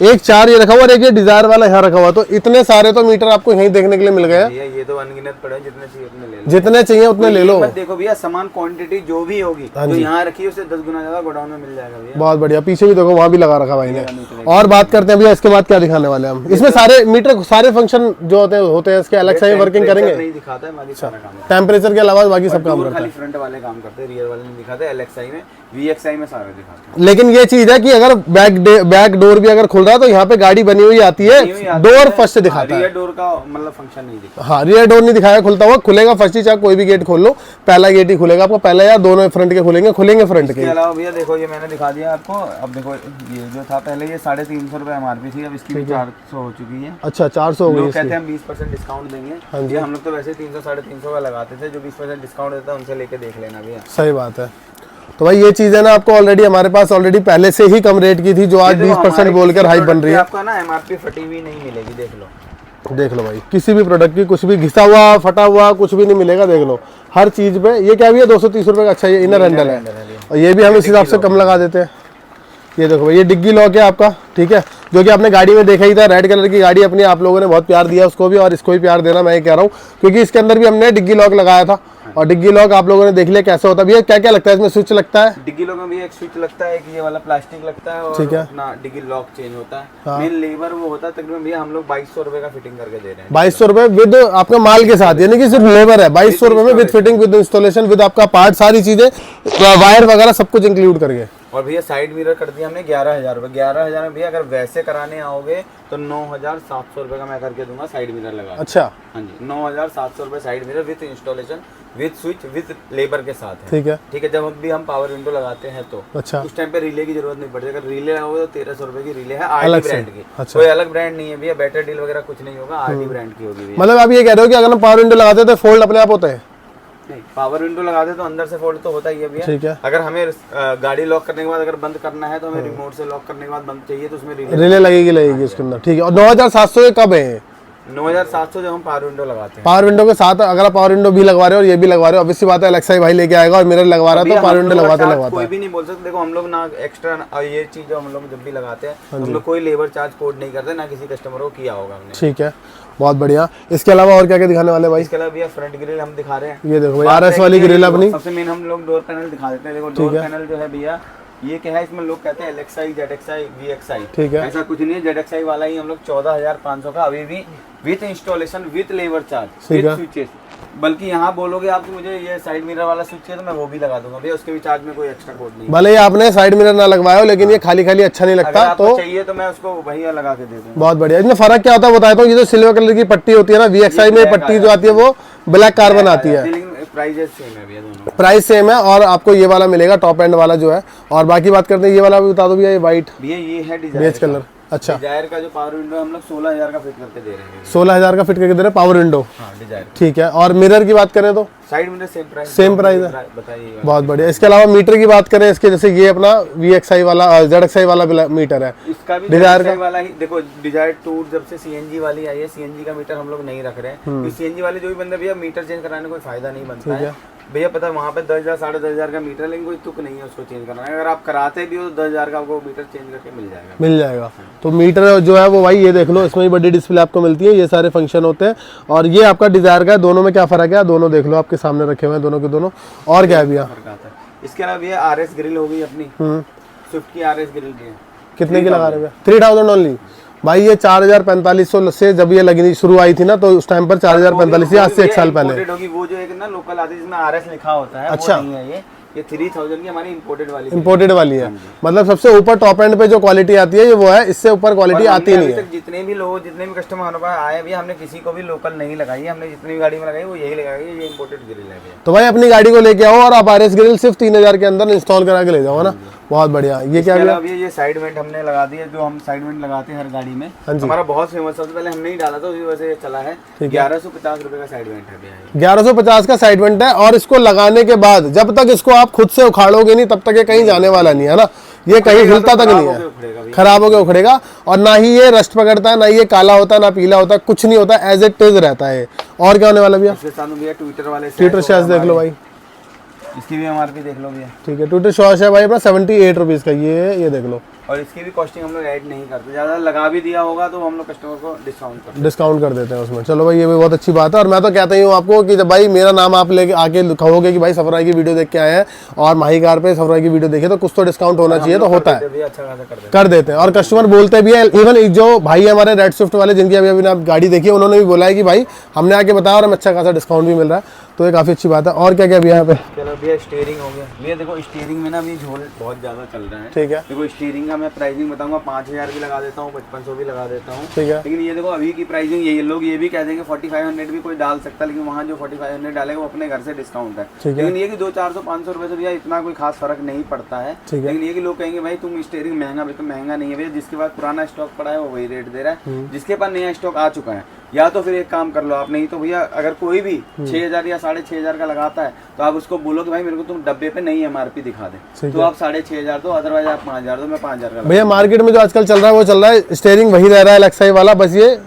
1 4 ये रखा हुआ और एक ये डिजायर वाला यहाँ रखा हुआ। तो इतने सारे तो मीटर आपको यहीं देखने के लिए मिल गए। ये तो अनगिनत पड़े, जितने चाहिए उतने ले लो। जितने चाहिए उतने ले लो। देखो भैया सामान क्वांटिटी जो भी होगी जो यहाँ रखी है उससे 10 गुना ज्यादा गोडाउन में मिल जाएगा भैया। बहुत बढ़िया। पीछे भी देखो वहाँ भी लगा रखा भाई ने। और बात करते हैं भैया इसके बाद क्या दिखाने वाले हैं हम? इसमें सारे मीटर सारे फंक्शन जो होते हैं इसके LXi वर्किंग करेंगे। नहीं दिखाता है, बाकी सारा काम टेम्परेचर के अलावा बाकी सब काम करता है। खाली फ्रंट वाले काम करते हैं, रियर वाले नहीं दिखाते। LXi में VXi में सारे दिखाते हैं। लेकिन ये चीज है कि अगर बैक डोर भी अगर खुल रहा है तो यहाँ पे गाड़ी बनी हुई आती है, डोर फर्स्ट दिखाता है। रियर डोर का मतलब फंक्शन नहीं दिखा। हाँ, रियर डोर नहीं दिखाया खुलता हुआ, खुलेगा फर्स्ट ही। चाहे कोई भी गेट खोल लो, पहला गेट ही खुलेगा आपको, पहला या दोनों फ्रंट के खुलेंगे फ्रंट के। इसके अलावा भैया देखो ये मैंने दिखा दिया आपको। अब देखो ये जो था पहले ये 350 रुपए MRP थी, अब इसकी भी 400 हो चुकी है। अच्छा 400 हो गई। कहते हैं हम 20% डिस्काउंट देंगे। ये हम लोग तो वैसे 300 350 का लगाते थे, जो 20% डिस्काउंट देता है उनसे लेके देख लेना भैया। सही बात है। तो भाई ये चीज़ है ना, आपको ऑलरेडी हमारे पास ऑलरेडी पहले से ही कम रेट की थी, जो आज 20% बोलकर हाइप बन रही है। आपको ना MRP फटी हुई नहीं मिलेगी, देख लो। देख लो भाई, किसी भी प्रोडक्ट की कुछ भी घिसा हुआ फटा हुआ कुछ भी नहीं मिलेगा, देख लो हर चीज़ पे। ये क्या भी है, 230 रुपये का। अच्छा, ये इनर हैंडल है और ये भी हम इस हिसाब से कम लगा देते हैं। ये देखो भाई, ये डिग्गी लॉक है आपका, ठीक है, जो कि आपने गाड़ी में देखा ही था। रेड कलर की गाड़ी अपनी, आप लोगों ने बहुत प्यार दिया उसको भी, और इसको भी प्यार देना, मैं ये कह रहा हूँ, क्योंकि इसके अंदर भी हमने डिग्गी लॉक लगाया था। और डिग्गी लॉक आप लोगों ने देख लिया कैसे होता है। भैया क्या क्या लगता है इसमें? स्विच लगता है, डिग्गी लॉक में भी एक स्विच लगता है, कि ये वाला प्लास्टिक लगता है, और ठीक है, अपना डिग्गी लॉक चेंज होता है। हाँ। मेन लेबर वो होता है तकरीबन भैया हम लोग 2200 रुपए का फिटिंग करके दे रहे हैं। 2200 रुपये विद आपका माल के साथ, यानी कि सिर्फ लेबर है। 2200 रुपये में with fitting, with installation, with आपका पार्ट, सारी चीजें, वायर वगैरह सब कुछ इंक्लूड करके। और भैया साइड मिरर कर दिया हमने 11,000 रुपये। 11,000 में भैया अगर वैसे कराने आओगे तो 9,700 रुपये का मैं करके दूंगा साइड मिरर लगा। अच्छा, हाँ जी, 9,700 रुपये side mirror with installation, with switch, with labour के साथ है। ठीक है, ठीक है। जब भी हम पावर विंडो लगाते हैं तो अच्छा, उस टाइम पे रिले की जरूरत नहीं पड़ती। अगर रिले लगाओगे तो 1300 रुपये की रिले है, अलग आरटी से। ब्रांड की। अच्छा। कोई अलग ब्रांड नहीं है भैया, बेटर डील वगैरह कुछ नहीं होगा, आरटी ब्रांड की होगी भैया। मतलब आप ये कह रहे हो कि अगर हम पावर विंडो लगाते हैं तो फोल्ड अपने आप होता है? नहीं, पावर विंडो लगा दे तो अंदर से फोल्ड तो होता ही है भैया। ठीक है। अगर हमें गाड़ी लॉक करने के बाद अगर बंद करना है तो हमें रिमोट से लॉक करने के बाद बंद चाहिए तो उसमें रिले लगेगी उसके अंदर, ठीक है। और 9,700 कब है? 9,700 जब हम पावर विंडो लगाते हैं। पावर विंडो के साथ अगर आप पावर विंडो भी लगवा रहे हो और ये भी लगवा रहे हो, ऑब्वियस सी बात है एलेक्सा भाई लेके आएगा और मिरर लगवा रहा है तो पावर विंडो लगवाता कोई भी नहीं बोल सकते। देखो हम लोग ना एक्स्ट्रा ये चीज जो हम लोग जब भी लगाते हैं हम लोग कोई लेबर चार्ज कोड नहीं करते, ना किसी कस्टमर को किया होगा हमने। ठीक है, बहुत बढ़िया। इसके अलावा और क्या क्या दिखाने वाले भाई? इसके अलावा भैया फ्रंट ग्रिल हम दिखा रहे हैं। ये देखो भाई, आरएस वाली ग्रिल अपनी। सबसे मेन हम लोग डोर पैनल दिखा देते हैं। देखो डोर पैनल जो है भैया, ये क्या है, इसमें लोग कहते हैं LXI, ZXI, VXI। ठीक है, ऐसा कुछ नहीं है। ZXI वाला ही हम लोग 14,500 का अभी भी with installation, with labour charge, with switches. बल्कि यहाँ बोलोगे आप कि मुझे ये साइड मिरर वाला स्विच है तो मैं वो भी लगा दूंगा भैया, उसके भी चार्ज में कोई एक्स्ट्रा कोड नहीं। भले ही आपने साइड मिरर ना लगवाया हो, लेकिन ये खाली खाली अच्छा नहीं लगता, तो चाहिए तो मैं उसको भैया लगा के दे दूंगा। बहुत बढ़िया। इसमें फर्क क्या होता है बताता हूँ। ये जो सिल्वर कलर की पट्टी होती है ना, VXI में पट्टी जो आती है वो ब्लैक कार्बन आती है। प्राइस सेम है भैया, दोनों प्राइस सेम है, और आपको ये वाला मिलेगा टॉप एंड वाला जो है। और बाकी बात करते हैं ये वाला भी बता दो भैया, ये व्हाइट भैया ये है बेज कलर। अच्छा, डिजायर का जो पावर विंडो हम लोग 16,000 का फिट करके दे रहे हैं। 16,000 का फिट करके दे रहे हैं पावर विंडो। हाँ, डिजायर। ठीक है। और मिरर की बात करें तो साइड मिरर सेम प्राइस है, बताइए। बहुत बढ़िया। इसके अलावा मीटर की बात करें, इसके जैसे ये अपना VXI वाला ZXI वाला मीटर है, इसका भी डिजायर का वाला ही। देखो डिजायर 2 जब से CNG वाली आई है, CNG का मीटर हम लोग नहीं रख रहे हैं। CNG वाले जो भी बंदे भैया मीटर चेंज कराने कोई फायदा नहीं बनता है भैया। पता है वहाँ पे 10,000 साढ़े 10,000 का मीटर, लेकिन कोई तुक नहीं है उसको चेंज करना है। अगर आप कराते भी हो तो 10,000 का आपको मीटर चेंज करके मिल जाएगा। तो मीटर जो है वो भाई ये देख लो, इसमें भी बड़ी डिस्प्ले आपको मिलती है, ये सारे फंक्शन होते हैं। और ये आपका डिजायर का है। दोनों में क्या फर्क है, दोनों देख लो, आपके सामने रखे हुए हैं दोनों के दोनों। और क्या है भैया? इसके अलावा ये RS ग्रिल हो गई अपनी, स्विफ्ट की RS ग्रिल की है। कितने की लगा रहे हैं? 3,000 ओनली भाई। ये 4,4500 से जब ये लगनी शुरू आई थी ना, तो उस टाइम पर 4,045, आज से 1 साल पहले। वो जो एक ना लोकल आती है जिसमें RS लिखा होता है, अच्छा, वो नहीं है ये 3,000 की हमारी इंपोर्टेड वाली है। मतलब सबसे ऊपर टॉप एंड पे जो क्वालिटी आती है ये वो है, इससे ऊपर क्वालिटी आती नहीं है। जितने भी लोग, जितने भी कस्टमर हमारे पास आए भी, हमने किसी को भी लोकल नहीं लगाई है। हमने जितनी भी गाड़ी में लगाई वो यही लगाई है, ये इंपोर्टेड ग्रिल है। तो भाई अपनी गाड़ी को लेके आओ और आप RS ग्रिल सिर्फ 3,000 के अंदर इंस्टॉल करा के ले जाओ ना। बहुत बढ़िया। ये क्या है? ये साइड वेंट हमने लगा दी है, जो हम साइड वेंट लगाते हैं हर गाड़ी में। हमारा बहुत फेमस, सबसे पहले हमने ही डाला था, उसी वजह से चला है। 1150 रुपए का साइड वेंट है भैया। 1150 का साइड वेंट है। और इसको लगाने के बाद जब तक इसको आप खुद से उखाड़ोगे नहीं, तब तक ये कहीं जाने वाला नहीं है ना। ये कहीं हिलता तक नहीं है, खराब होकर उखड़ेगा। और ना ही ये रस्ट पकड़ता है, ना ये काला होता है, ना पीला होता है, कुछ नहीं होता, एज इट इज रहता है। और क्या होने वाला भैया? ट्विटर वाले ट्विटर शॉर्ट्स देख लो भाई, इसकी भी MRP देख लो भैया। ठीक है, ट्विटर शॉर्ट्स है भाई अपना 78 रुपीज़ का। ये देख लो। और इसकी भी कॉस्टिंग हम लोग ऐड नहीं करते, ज़्यादा लगा भी दिया होगा तो हम लोग कस्टमर को डिस्काउंट कर देते हैं उसमें। चलो भाई, ये भी बहुत अच्छी बात है। और मैं तो कहता ही हूँ आपको कि जब भाई मेरा नाम आप लेके आके कहोगे कि भाई सफराई की वीडियो देख के आए हैं और माही कार पे सफराई की वीडियो देखे, तो कुछ तो डिस्काउंट होना चाहिए। तो होता है, कर देते हैं। और कस्टमर बोलते भी है, इवन जो भाई हमारे रेड स्विफ्ट वाले जिनकी अभी अभी आप गाड़ी देखी है, उन्होंने भी बोला है कि भाई हमने आके बताया और हमें अच्छा खासा डिस्काउंट भी मिल रहा है। तो ये काफ़ी अच्छी बात है। और क्या क्या भैया यहाँ पे? चलो भैया, स्टीयरिंग हो गया भैया। देखो स्टीयरिंग में ना अभी झोल बहुत ज़्यादा चल रहा है। ठीक है। देखो स्टीयरिंग का मैं प्राइसिंग बताऊंगा, 5,000 भी लगा देता हूँ, 5,500 भी लगा देता हूँ। ठीक है। लेकिन ये देखो अभी की प्राइसिंग यही, लोग ये भी कह देंगे 4,500 भी कोई डाल सकता है, लेकिन वहाँ जो 4,500 डालेगा वो अपने घर से डिस्काउंट है। लेकिन ये कि 200-400-500 रुपये से भैया इतना कोई खास फर्क नहीं पड़ता है। लेकिन ये कि लोग कहेंगे भाई तुम स्टीयरिंग महंगा, तो महंगा नहीं है भैया। जिसके पास पुराना स्टॉक पड़ा है वो वही रेट दे रहा है, जिसके पास नया स्टॉक आ चुका है। या तो फिर एक काम कर लो आप, नहीं तो भैया अगर कोई भी 6,000 या 6,500 का लगाता है तो आप उसको बोलो कि भाई मेरे को तुम डब्बे पे नई MRP दिखा दे, तो आप 6,500 दो, अदरवाइज आप 5,000 दो, मैं 5,000 का। भैया मार्केट में जो आजकल चल रहा है वो चल रहा है, स्टीयरिंग वही रह रहा है LXi वाला, बस ये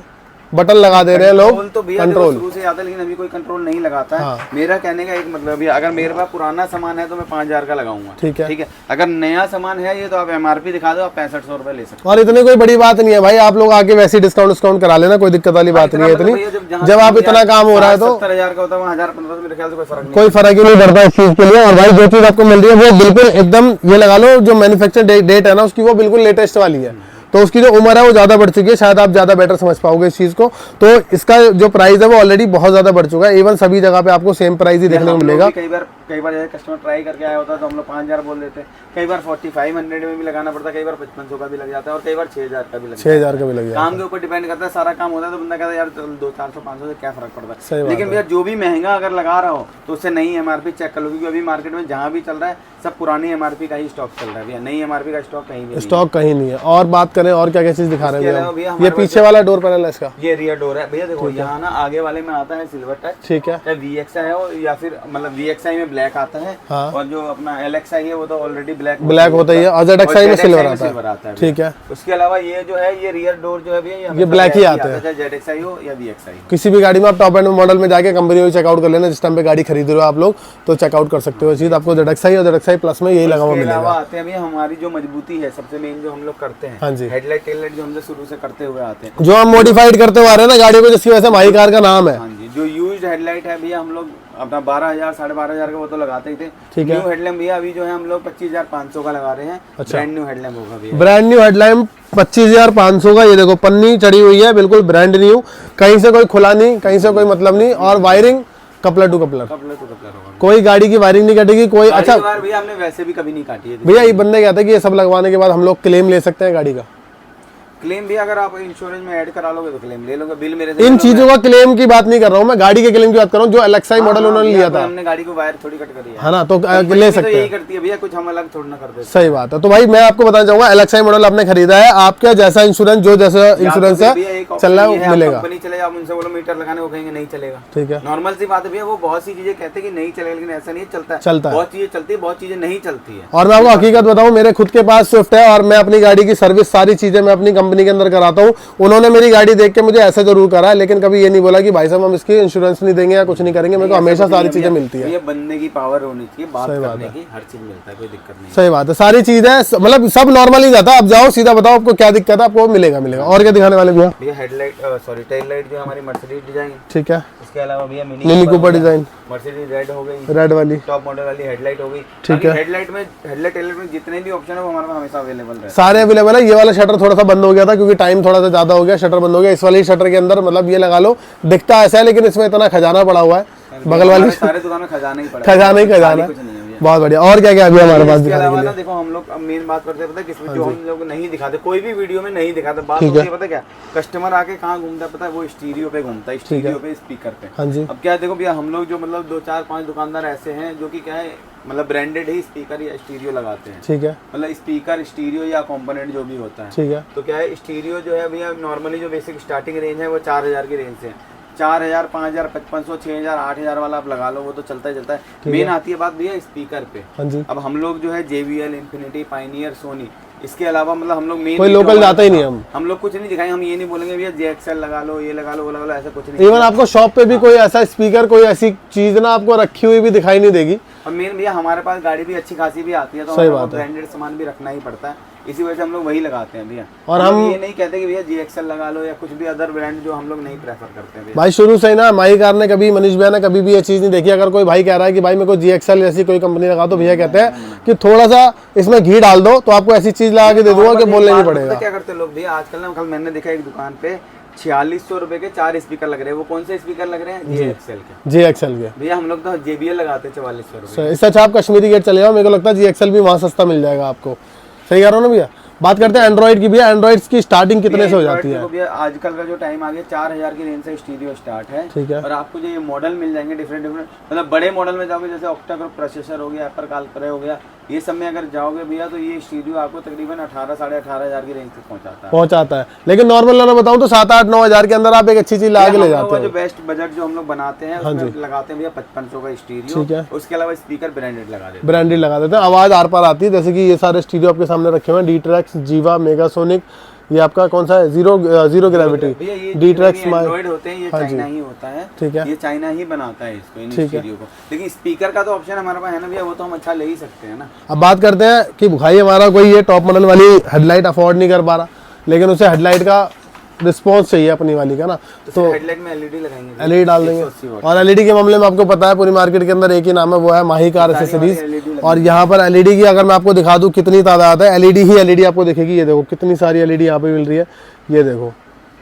बटन लगा दे रहे हैं लोग, तो भैया कंट्रोल शुरू से आता है, लेकिन अभी कोई कंट्रोल नहीं लगाता है। हाँ। मेरा कहने का एक मतलब है, अगर मेरे पास पुराना सामान है तो मैं 5,000 का लगाऊंगा, ठीक है। ठीक है। अगर नया सामान है ये तो आप MRP दिखा दो, आप 6500 रुपए ले सकते और इतनी कोई बड़ी बात नहीं है भाई, आप लोग आके वैसे डिस्काउंट करा लेना, कोई दिक्कत वाली बात नहीं है इतनी। जब आप इतना काम हो रहा है तो 70,000 का होता है, 1,000-1,500 मेरे ख्याल से कोई फर्क नहीं, कोई फर्क ही नहीं पड़ता इस चीज के लिए। और भाई जो चीज आपको मिल रही है वो बिल्कुल एकदम, ये लगा लो जो मैन्युफैक्चर डेट है ना उसकी, वो बिल्कुल लेटेस्ट वाली है, तो उसकी जो उम्र है वो ज़्यादा बढ़ चुकी है, शायद आप ज़्यादा बेटर समझ पाओगे इस चीज़ को। तो इसका जो प्राइस है वो ऑलरेडी बहुत ज़्यादा बढ़ चुका है, इवन सभी जगह पे आपको सेम प्राइस ही देखने को मिलेगा। कई बार जैसे कस्टमर ट्राई करके आया होता है तो हम लोग 5,000 बोल देते हैं, कई बार 4500 में भी लगाना पड़ता है, कई बार 5500 का भी लग जाता है, और कई बार 6,000 का भी लग जाता है। 6,000 का भी लग जाता है, काम के ऊपर डिपेंड करता है, सारा काम होता है तो बंदा कहता है यार 200-400-500 से क्या फर्क पड़ता सही है। बात लेकिन भैया जो भी महंगा अगर लगा रहा हो तो उससे नई MRP चेक कर लो, क्योंकि अभी मार्केट में जहाँ भी चल रहा है सब पुरानी MRP का ही स्टॉक चल रहा है भैया, नई MRP का स्टॉक कहीं भी स्टॉक कहीं नहीं है। और बात करें और क्या क्या चीज़ दिखा रहे हैं भैया, ये पीछे वाला डोर पैनल है इसका, ये रियर डोर है भैया। देखो यहाँ ना आगे वाले में आता है सिल्वर टच, ठीक है, चाहे VXi हो या फिर मतलब VXi में ब्लैक आता है, हाँ। और जो अपना LXi है वो तो ऑलरेडी ब्लैक होता ही है, और ZXi में सिल्वर आता है, ठीक है। उसके अलावा ये जो है ये रियर डोर जो है भैया ये ब्लैक ही आता है, चाहे ZXi हो या VXi। किसी भी गाड़ी में आप टॉप एंड मॉडल में जाके कंपनी चेकआउट कर लेना, जिस टाइम पे गाड़ी खरीद रहे हो आप लोग तो चेकआउट कर सकते हो चीज, आपको ZXi और ZXi प्लस में यही लगा हुआ मिलेगा। आते हैं भैया हमारी जो मजबूती है सबसे मेन जो हम लोग करते हैं, हाँ जी, हेडलाइट टेललाइट जो हमसे शुरू से करते हुए आते हैं, जो हम मॉडिफाइड करते हुए आ रहे हैं ना गाड़ी को, जिसकी वजह से माही कार का नाम है। हाँ जी, जो यूज्ड हेडलाइट है भैया हम लोग अपना 12,000 12,500 का वो तो लगाते ही थे, ठीक है। न्यू हेडलैम्प भैया अभी जो है हम लोग 25,500 का लगा रहे हैं, ब्रांड न्यू हेडलैम्प होगा भैया, ब्रांड न्यू हेडलैम्प 25,500 का। ये देखो पन्नी चढ़ी हुई है बिल्कुल ब्रांड न्यू, कहीं से कोई खुला नहीं, कहीं से कोई मतलब नहीं, और वायरिंग कपलर टू कपलर होगा, कोई गाड़ी की वायरिंग नहीं कटेगी कोई। अच्छा भैया हमने वैसे भी कभी नहीं काटी है भैया, ये बंदे कहते हैं कि ये सब लगवाने के बाद हम लोग क्लेम ले सकते हैं गाड़ी का? क्लेम भी अगर आप इंश्योरेंस में ऐड करा लोगे तो क्लेम ले लोगे, बिल मेरे से इन चीजों का क्लेम की बात नहीं कर रहा हूँ मैं, गाड़ी के क्लेम की बात कर रहा हूँ, जो LXi मॉडल उन्होंने लिया था, हमने गाड़ी को वायर थोड़ी कट करी है ना, तो ले सकते हैं, यही करती है भैया, कुछ हम अलग थोड़ी ना करते। सही बात है। तो भाई मैं आपको बताना चाहूंगा LXi मॉडल आपने खरीदा है, आपका जैसा इंश्योरेंस जो जैसा इंश्योरेंस है चल रहा है वो मिलेगा। कंपनी चले आप उनसे बोलो मीटर लगाने, वो कहेंगे नहीं चलेगा, ठीक है, नॉर्मल सी बात है भैया। वो बहुत सी चीजें कहते हैं कि नहीं चलेगा, लेकिन ऐसा नहीं चलता है, बहुत चीजें चलती है, बहुत चीजें नहीं चलती है। और मैं आपको हकीकत बताऊं, मेरे खुद के पास स्विफ्ट है और मैं अपनी गाड़ी की सर्विस सारी चीजें मैं अपनी कंपनी के अंदर कराता हूँ। उन्होंने मेरी गाड़ी देख के मुझे ऐसा जरूर करा, लेकिन कभी ये नहीं बोला कि भाई साहब हम इसकी इंश्योरेंस नहीं देंगे या कुछ नहीं करेंगे, मेरे को हमेशा सारी चीजें मिलती है। ये बनने की पावर होनी चाहिए, बात करने की, हर चीज मिलता है, कोई दिक्कत नहीं। सही बात है, सारी चीज है, मतलब सब नॉर्मल ही जाता है। आप जाओ सीधा बताओ आपको क्या दिक्कत है, आपको मिलेगा। और क्या दिखाने वाले भैया? भैया हेडलाइट सॉरी टेल लाइट जो हमारी मर्सिडीज डिजाइन, ठीक है। इसके अलावा भैया mini Cooper design, Mercedes red हो गई, रेड वाली टॉप मॉडल वाली हेडलाइट हो गई, ठीक है। हेडलाइट में जितने भी ऑप्शन है वो हमारे पास हमेशा अवेलेबल है, सारे अवेलेबल है। ये वाला शटर थोड़ा सा बंद हो गया था क्योंकि टाइम थोड़ा सा ज्यादा हो गया, शटर बंद हो गया। इस वाली शटर के अंदर मतलब ये लगा लो, दिखता ऐसा है लेकिन इसमें इतना खजाना पड़ा हुआ है, बगल वाली सारे दुकान में खजाना ही पड़ा, खजाना ही खजाना, बहुत बढ़िया। और क्या क्या अभी हमारे पास दिखाने के लिए? देखो हम लोग अब मेन बात करते हैं, पता है किसमें, जो हम लोग नहीं दिखाते, कोई भी वीडियो में नहीं दिखाते, बात होती है पता है क्या, कस्टमर आके कहाँ घूमता है पता है, वो स्टीरियो पे घूमता है, स्टीरियो पे, स्पीकर पे। हाँ जी। अब क्या देखो भैया, हम लोग जो मतलब 2 4 5 दुकानदार ऐसे हैं जो कि क्या है, मतलब ब्रांडेड ही स्पीकर या स्टीरियो लगाते हैं, ठीक है, मतलब स्पीकर स्टीरियो या कंपोनेंट जो भी होता है, ठीक है। तो क्या है, स्टीरियो जो है भैया नॉर्मली जो बेसिक स्टार्टिंग रेंज है वो 4,000 की रेंज से है, 4,000 5,000 5,500 6,000 8,000 वाला आप लगा लो, वो तो चलता ही चलता है। मेन आती है बात भैया स्पीकर पे। हाँ जी। अब हम लोग जो है JBL, इन्फिनिटी, पायनियर, सोनी, इसके अलावा मतलब हम लोग मेन कोई लोकल जाता ही नहीं। हम लोग कुछ नहीं दिखाएंगे, हम ये नहीं बोलेंगे भैया JXL लगा लो, ये लगा लो, वो लगा लो, ऐसा कुछ नहीं। इवन आपको शॉप पे भी कोई ऐसा स्पीकर, कोई ऐसी चीज ना आपको रखी हुई भी दिखाई नहीं देगी। और मेन भैया हमारे पास गाड़ी भी अच्छी खासी भी आती है, तो हमें ब्रांडेड सामान भी रखना ही पड़ता है, इसी वजह से हम लोग वही लगाते हैं भैया। और हम ये नहीं कहते कि भैया JXL लगा लो या कुछ भी अदर ब्रांड, जो हम लोग नहीं प्रेफर करते हैं भाई। शुरू से ही ना माही कार ने कभी, मनीष भैया ने कभी भी ये चीज नहीं देखी। अगर कोई भाई कह रहा है कि भाई मेरे को JXL ऐसी कोई कंपनी लगा, तो भैया कहते हैं कि थोड़ा सा इसमें घी डाल दो तो आपको ऐसी चीज लगा के दे दूंगा कि बोलने नहीं पड़ेगा। क्या करते लोग भैया आजकल ना, कल मैंने देखा एक दुकान पे 4600 रुपए के 4 स्पीकर लग रहे हैं। वो कौन से स्पीकर लग रहे हैं? JXL के। भैया हम लोग तो JBL लगाते हैं 4400 रुपए। इससे अच्छा आप कश्मीरी गेट चले जाओ, मेरे को लगता है JXL भी वहाँ सस्ता मिल जाएगा आपको। सही कह रहा हूँ ना भैया? बात करते हैं एंड्रॉइड की। भैया एंड्रॉइड की स्टार्टिंग कितने से हो जाती है? भैया आजकल का जो टाइम आ गया 4000 की रेंज से स्टीरियो स्टार्ट है। ठीक है। और आपको जो ये मॉडल मिल जाएंगे डिफरेंट मतलब बड़े मॉडल में जाओगे जैसे ऑक्टा प्रोसेसर हो गया, एप्पल कालप्रे हो गया, ये सब में अगर जाओगे भैया तो ये स्टीरियो आपको तकरीबन 18 साढ़े 18,000 की रेंज तक पहुंचाता है। लेकिन नॉर्मल वाला बताऊं तो 7-8-9 हजार के अंदर आप एक अच्छी चीज ला के ले जाते हो। जो बेस्ट बजट जो हम लोग बनाते हैं उसमें लगाते हैं भैया 5500 का स्टीरियो। ठीक है। उसके अलावा स्पीकर ब्रांडेड लगा देते हैं, आवाज आर पार आती है। जैसे कि ये सारे स्टीरियो आपके सामने रखे हुए हैं, डी-ट्रैक्स, जीवा, मेगासोनिक, ये आपका कौन सा है, जीरो ग्रेविटी, डी-ट्रैक्स एंड्रॉइड होते हैं, ये चाइना ही होता है। ठीक है। ये चाइना ही बनाता है इसको, इन स्टीरियो को। लेकिन स्पीकर का तो ऑप्शन हमारे पास है ना भैया, वो तो हम अच्छा ले ही सकते हैं ना। अब बात करते हैं कि भाई हमारा कोई ये टॉप मॉडल वाली हेडलाइट अफोर्ड नहीं कर पा रहा, लेकिन उसे हेडलाइट का रिस्पॉन्स चाहिए अपनी वाली का ना, तो हेडलाइट में एलईडी लगाएंगे, एलईडी डाल देंगे। और एलईडी के मामले में आपको पता है पूरी मार्केट के अंदर एक ही नाम है, वो है माही कार एसेसरीज। और यहाँ पर एलईडी की अगर मैं आपको दिखा दूं कितनी तादाद है, एलईडी ही एलईडी आपको दिखेगी। ये देखो कितनी सारी एलईडी यहाँ पे मिल रही है, ये देखो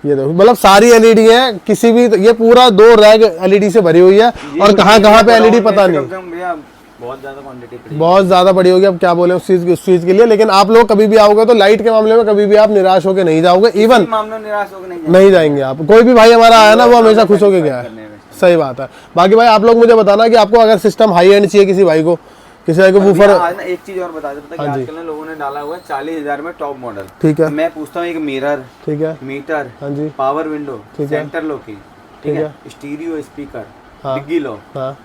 मतलब सारी एलईडी है। किसी भी ये पूरा 2 रैक एलईडी से भरी हुई है, और कहाँ पे एलईडी पता नहीं, बहुत ज्यादा क्वांटिटी, बहुत ज्यादा बड़ी होगी। अब क्या बोले उस चीज के लिए। लेकिन आप लोग कभी भी आओगे तो लाइट के मामले में कभी भी आप निराश होकर नहीं जाओगे, इवन निराश होकर नहीं जाएंगे आप। कोई भी भाई हमारा आया ना वो हमेशा खुश होकर गया है। सही बात है। बाकी भाई आप लोग मुझे बताना कि आपको अगर सिस्टम हाई एंड चाहिए किसी भाई को वूफर। एक चीज और बता देता कि आजकल ना लोगों ने डाला हुआ है 40,000 में टॉप मॉडल। ठीक है। मैं पूछता हूँ एक मिरर, ठीक है, मीटर, हाँ जी, पावर विंडो, ठीक है, सेंटर लॉकिंग, ठीक है, स्टीरियो स्पीकर, डिग्गी लो,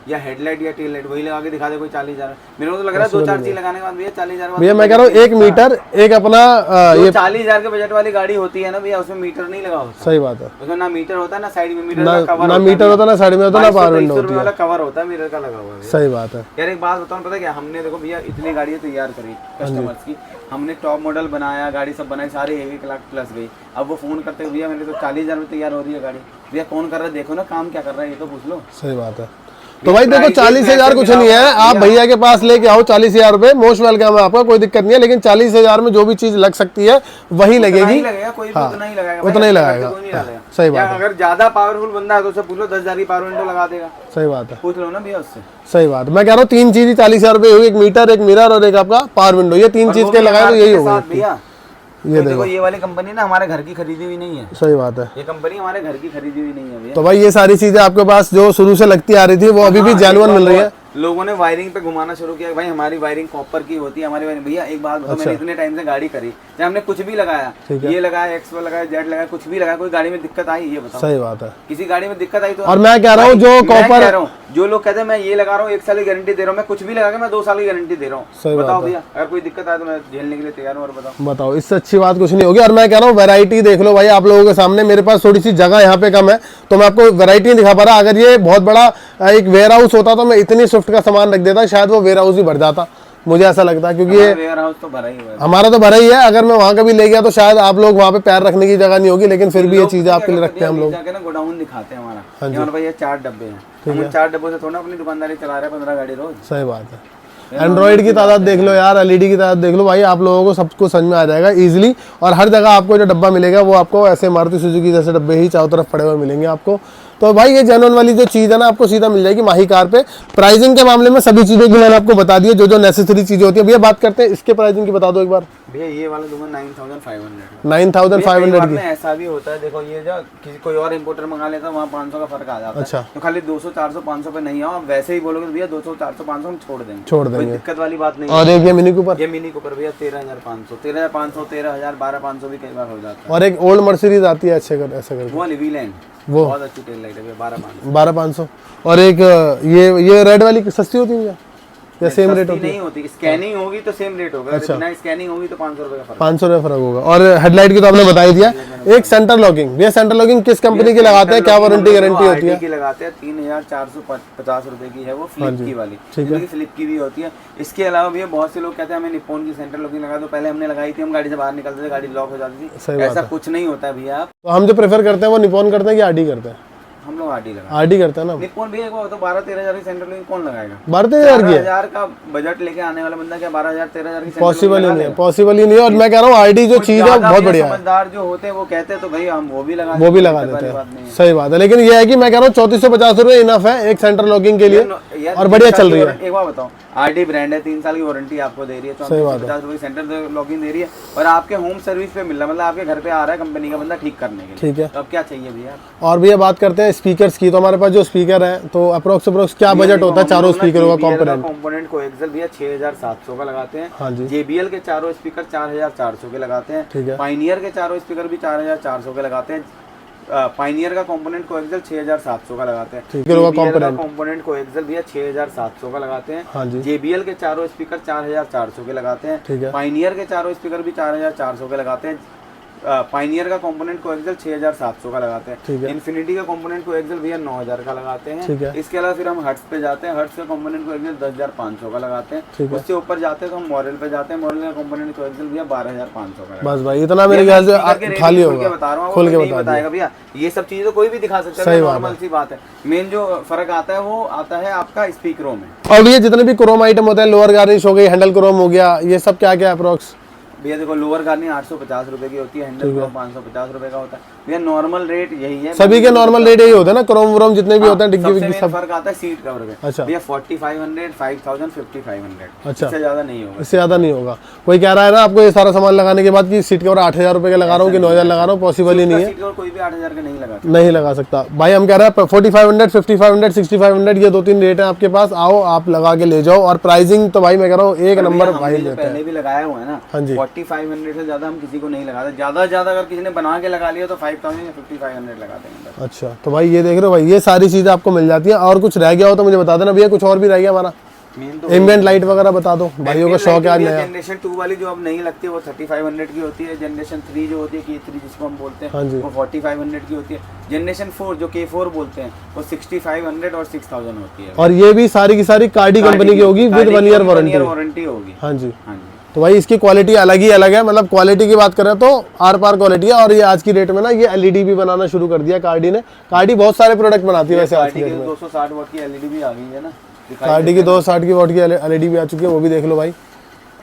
या हेडलाइट या टेल लाइट वही लगा के दिखा दे कोई 40,000। मेरे को तो लग रहा है 2-4 चीज लगाने के बाद भैया 40,000। भैया मैं कह रहा हूँ एक मीटर, एक अपना ये 40,000 के बजट वाली गाड़ी होती है ना भैया, उसमें मीटर नहीं लगा होता। सही बात है। उसमें ना मीटर होता है, ना साइड में मीटर ना मीटर होता, ना साइड में होता, ना पावर विंडो होती है, कवर होता है मिरर का लगा हुआ है। सही बात है यार एक बात बताऊँ, पता क्या, हमने देखो भैया इतनी गाड़ियाँ तैयार करी कस्टमर्स की, हमने टॉप मॉडल बनाया, गाड़ी सब बनाई, सारी हेवी प्लस गई। अब वो फोन करते हैं भैया मेरे तो 40,000 में तैयार हो रही है गाड़ी। भैया कौन कर रहा है, देखो ना काम क्या कर रहा है, ये तो पूछ लो। सही बात है। तो भाई देखो 40,000 कुछ नहीं है, आप भैया के पास लेके आओ 40,000 रुपए, मोस्ट वेलकम है आपका, कोई दिक्कत नहीं है। लेकिन 40,000 में जो भी चीज लग सकती है वही लगेगी, कोई हाँ, उतना ही लगाएगा, उतना ही लगाएगा। सही बात है। अगर ज्यादा पावरफुल बंदा है तो उससे पूछ लो 10,000 की पावर विंडो लगा देगा। सही बात है, पूछ लो ना भैया उससे। सही बात। मैं कह रहा हूँ 3 चीज ही 40,000 रुपए होगी, एक मीटर, एक मिरर और एक आपका पावर विंडो। ये 3 चीज के लगाए तो यही होगा भैया। ये देखो ये वाली कंपनी ना हमारे घर की खरीदी हुई नहीं है। सही बात है। ये कंपनी हमारे घर की खरीदी हुई नहीं है भैया। तो भाई ये सारी चीजें आपके पास जो शुरू से लगती आ रही थी वो अभी भी जेन्युइन मिल रही है। लोगों ने वायरिंग पे घुमाना शुरू किया, भाई हमारी वायरिंग कॉपर की होती है, हमारी वायरिंग। भैया एक बात बताओ, मैंने इतने टाइम से गाड़ी करी, चाहे हमने कुछ भी लगाया, ये लगाया, एक्सपो लगाया, जेड लगाया, कुछ भी लगाया, कोई गाड़ी में दिक्कत आई, ये बताओ। सही बात है। किसी गाड़ी में दिक्कत आई तो। और मैं कह रहा हूँ जो कॉपर, जो लोग कहते हैं मैं ये लगा रहा हूँ 1 साल की गारंटी दे रहा हूँ, मैं कुछ भी लगा के मैं 2 साल की गारंटी दे रहा हूँ। बताओ भैया, अगर कोई दिक्कत आए तो मैं झेलने के लिए तैयार हूँ। और बताओ इससे अच्छी बात कुछ नहीं होगी। और मैं कह रहा हूँ वैरायटी देख लो भाई आप लोगों के सामने। मेरे पास थोड़ी सी जगह यहाँ पे कम है तो मैं आपको वैरायटी दिखा पा रहा। अगर ये बहुत बड़ा एक वेयर हाउस होता तो मैं इतनी स्विफ्ट का सामान रख देता, शायद वो वेयर हाउस ही भर जाता, मुझे ऐसा लगता है। क्योंकि ये वेयर हाउस तो भरा ही है, हमारा तो भरा ही है। अगर मैं वहाँ कभी ले गया तो शायद आप लोग वहाँ पे पैर रखने की जगह नहीं होगी, लेकिन फिर भी ये चीजें आपके लिए रखते हैं हम लोग। गोडाउन दिखाते हैं हमारा, हमारे पास ये 4 डब्बे हैं, हम 4 डब्बों से थोड़ा अपनी दुकानदारी चला रहे हैं, 15 गाड़ी रोज। सही बात है। एंड्रॉइड की तादाद देख लो यार, एलईडी की तादाद देख लो भाई, आप लोगों को सब कुछ समझ में आ जाएगा इजीली। और हर जगह आपको जो डब्बा मिलेगा वो आपको ऐसे मारुति सुजुकी जैसे डब्बे ही चारों तरफ पड़े हुए मिलेंगे आपको। तो भाई ये जेन्युइन वाली जो चीज़ है ना आपको सीधा मिल जाएगी माही कार पे। प्राइसिंग के मामले में सभी चीज़ों की मैंने आपको बता दी है, जो नेसेसरी चीज़ें होती है। भैया बात करते हैं इसके प्राइसिंग की, बता दो एक बार। भैया ये वाला दूंगा 9,500। 9,500 की। ऐसा भी होता है, देखो ये जो किसी कोई और इंपोर्टर मंगा लेता है वहाँ 500 का फर्क आ जाता है। अच्छा। तो खाली 200, 400, 500 पे नहीं आओ, वैसे ही बोलोगे भैया 200, 400, 500 हम छोड़ देंगे, कोई दिक्कत वाली बात नहीं। और एक ये मिनी कूपर, ये मिनी कूपर भैया 13,500, 13,500, 13,000, 12,500 भी कई बार हो जाता है। और एक ओल्ड मर्सिडीज आती है ऐसे करके, वो वीलैंड, वो बहुत अच्छी टेल लाइट है, 12,500। और एक ये रेड वाली सस्ती होती है या सेम रेट होती है? नहीं होती, स्कैनिंग होगी तो सेम रेट होगा। अच्छा। बिना स्कैनिंग होगी तो 500 रुपए का फर्क, 500 रुपए फर्क होगा। और हेडलाइट की तो आपने बता ही दिया। एक सेंटर लॉकिंग, भैया सेंटर लॉकिंग किस कंपनी की लगाते हैं, क्या वारंटी गारंटी होती है? की लगाते हैं 3,450 रुपए की है वो, फ्लिप की वाली, क्योंकि फ्लिप की भी होती है। इसके अलावा भैया बहुत से लोग कहते हैं हमें निप्पॉन की सेंटर लॉकिंग लगा दो। पहले हमने लगाई थी, हम गाड़ी से बाहर निकलते थे, गाड़ी लॉक हो जाती थी। ऐसा कुछ नहीं होता है भैया। तो हम जो प्रेफर करते हैं वो निप्पॉन करते हैं कि आरडी करते हैं? हम लोग आरडी लगा, आरडी करते हैं ना। निप्पॉन भी तो 12-13 की सेंटर लॉकिंग कौन लगाएगा? 12-13 का बजट लेके आने वाला बंदा क्या 12,000-13,000 की पॉसिबल ही नहीं है, पॉसिबल ही नहीं है। और मैं कह रहा हूँ आरडी जो चीज है बहुत बढ़िया है। समझदार जो होते हैं वो कहते हैं तो भाई हम वो भी लगा देते हैं। सही बात है। लेकिन ये है कि मैं कह रहा हूँ 3,450 रुपए इनफ है एक सेंटर लॉकिंग के लिए। यार और बढ़िया चल रही है। एक बार बताओ, आरडी ब्रांड है, 3 साल की वारंटी आपको दे रही है, 50 रुपये सेंटर लॉगिन दे रही है, और आपके होम सर्विस पे मिल रहा है, मतलब आपके घर पे आ रहा है कंपनी का बंदा ठीक करने के लिए। ठीक है, तो अब क्या चाहिए भैया। और भैया बात करते हैं स्पीकर्स की। तो हमारे पास जो स्पीकर है तो अप्रोक्स क्या बजट होता है चारों स्पीकरों का कंपोनेंट को एक्सेल भैया 6700 का लगाते हैं। हाँ जी। JBL के चारों स्पीकर 4400 के लगाते हैं। ठीक है। पाइनियर के चारों स्पीकर भी 4400 के लगाते हैं। पाइनियर का कंपोनेंट को एक्सेल 6700 का लगाते हैं। कंपोनेंट को एक्सेल भैया 6700 का लगाते हैं। हाँ जी। JBL के चारों स्पीकर 4400 के लगाते हैं। ठीक है। पाइनियर के चारों स्पीकर भी 4400 के लगाते हैं। पाइनियर का कंपोनेंट को एक्सेल 6700 का लगाते हैं। ठीक है। इन्फिनिटी का कंपोनेंट को एक्सेल भैया 9000 का लगाते हैं। ठीक है। इसके अलावा फिर हम हर्ट्स पे जाते हैं, हर्ट्स का कंपोनेंट को एक्सेल 10500 का लगाते हैं। ठीक है। उससे ऊपर जाते हैं तो हम मॉडल पे जाते हैं, मॉडल का कंपोनेंट को एक्सेल भैया 12500 का। बस भाई इतना मेरे ख्याल से खाली होगा, बता रहा हूँ, खोल के बताएगा भैया। ये सब चीजें तो कोई भी दिखा सकता है, नॉर्मल सी बात है। मेन जो फर्क आता है वो आता है आपका स्पीकरों में। और भैया जितने भी क्रोम आइटम होते हैं, लोअर गार्निश हो गई, हैंडल क्रोम हो गया, ये सब क्या क्या अप्रोक्स? भैया देखो, लोअर गार्निश 850 रुपए की होती है, हैंडल क्रोम 550 रुपए का होता है। भैया नॉर्मल रेट यही है, सभी के नॉर्मल रेट यही होते हैं ना, क्रोम व्रोम जितने भी होते हैं, डिग्गी विग्गी सब। फर्क आता है सीट कवर में। अच्छा भैया 4500, 5000, 5500, अच्छा, इससे ज्यादा नहीं होगा। इससे ज्यादा नहीं होगा। कोई कह रहा है ना आपको ये सारा सामान लगाने के बाद कि सीट कवर 8000 रुपए का लगा रहा हूँ कि 9000 लगा रहा हूँ, पॉसिबल ही नहीं है। सीट कवर कोई भी 8000 का नहीं लगा सकता भाई। हम कह रहे हैं 4500, 5500, 6500 ये 2-3 रेट है आपके पास, आओ आप लगा के ले जाओ। और प्राइसिंग तो भाई मैं कह रहा हूँ एक नंबर भाई देते हैं। पहले भी लगाया हुआ है ना। हाँ जी। 4500 से ज्यादा हम किसी को नहीं लगाते, ज्यादा से ज्यादा अगर किसी ने बना के लगा लिया तो 5000 या 5500 लगा देंगे। अच्छा, तो भाई ये देख रहे हो भाई, ये सारी चीजें आपको मिल जाती है। और कुछ रह गया हो तो मुझे बता देना भैया, कुछ और भी रह गया हमारा। एम्बिएंट लाइट वगैरह बता दो, भाइयों का शौक है आज नया। जनरेशन 2 वाली जो अब नहीं लगती वो 3500 की होती है। जनरेशन 3 जो होती है K3 जिसको हम बोलते हैं, हाँ जी, वो 4500 की होती है। जनरेशन 4 जो K4 बोलते हैं वो 6500 और 6000 होती है। और ये भी सारी की सारी कार्डी कंपनी की होगी विद 1 ईयर वारंटी होगी। हाँ जी। हाँ जी। तो भाई इसकी क्वालिटी अलग ही अलग है, मतलब क्वालिटी की बात करें तो आर पार क्वालिटी है। और ये आज की डेट में ना ये एलईडी भी बनाना शुरू कर दिया कार्डी ने। कार्डी बहुत सारे प्रोडक्ट बनाती है वैसे आज की डेट में। 260 वाट की एलईडी भी आ गई है ना, कार्डी की 260 वाट की एलईडी भी आ चुकी है, वो भी देख लो भाई।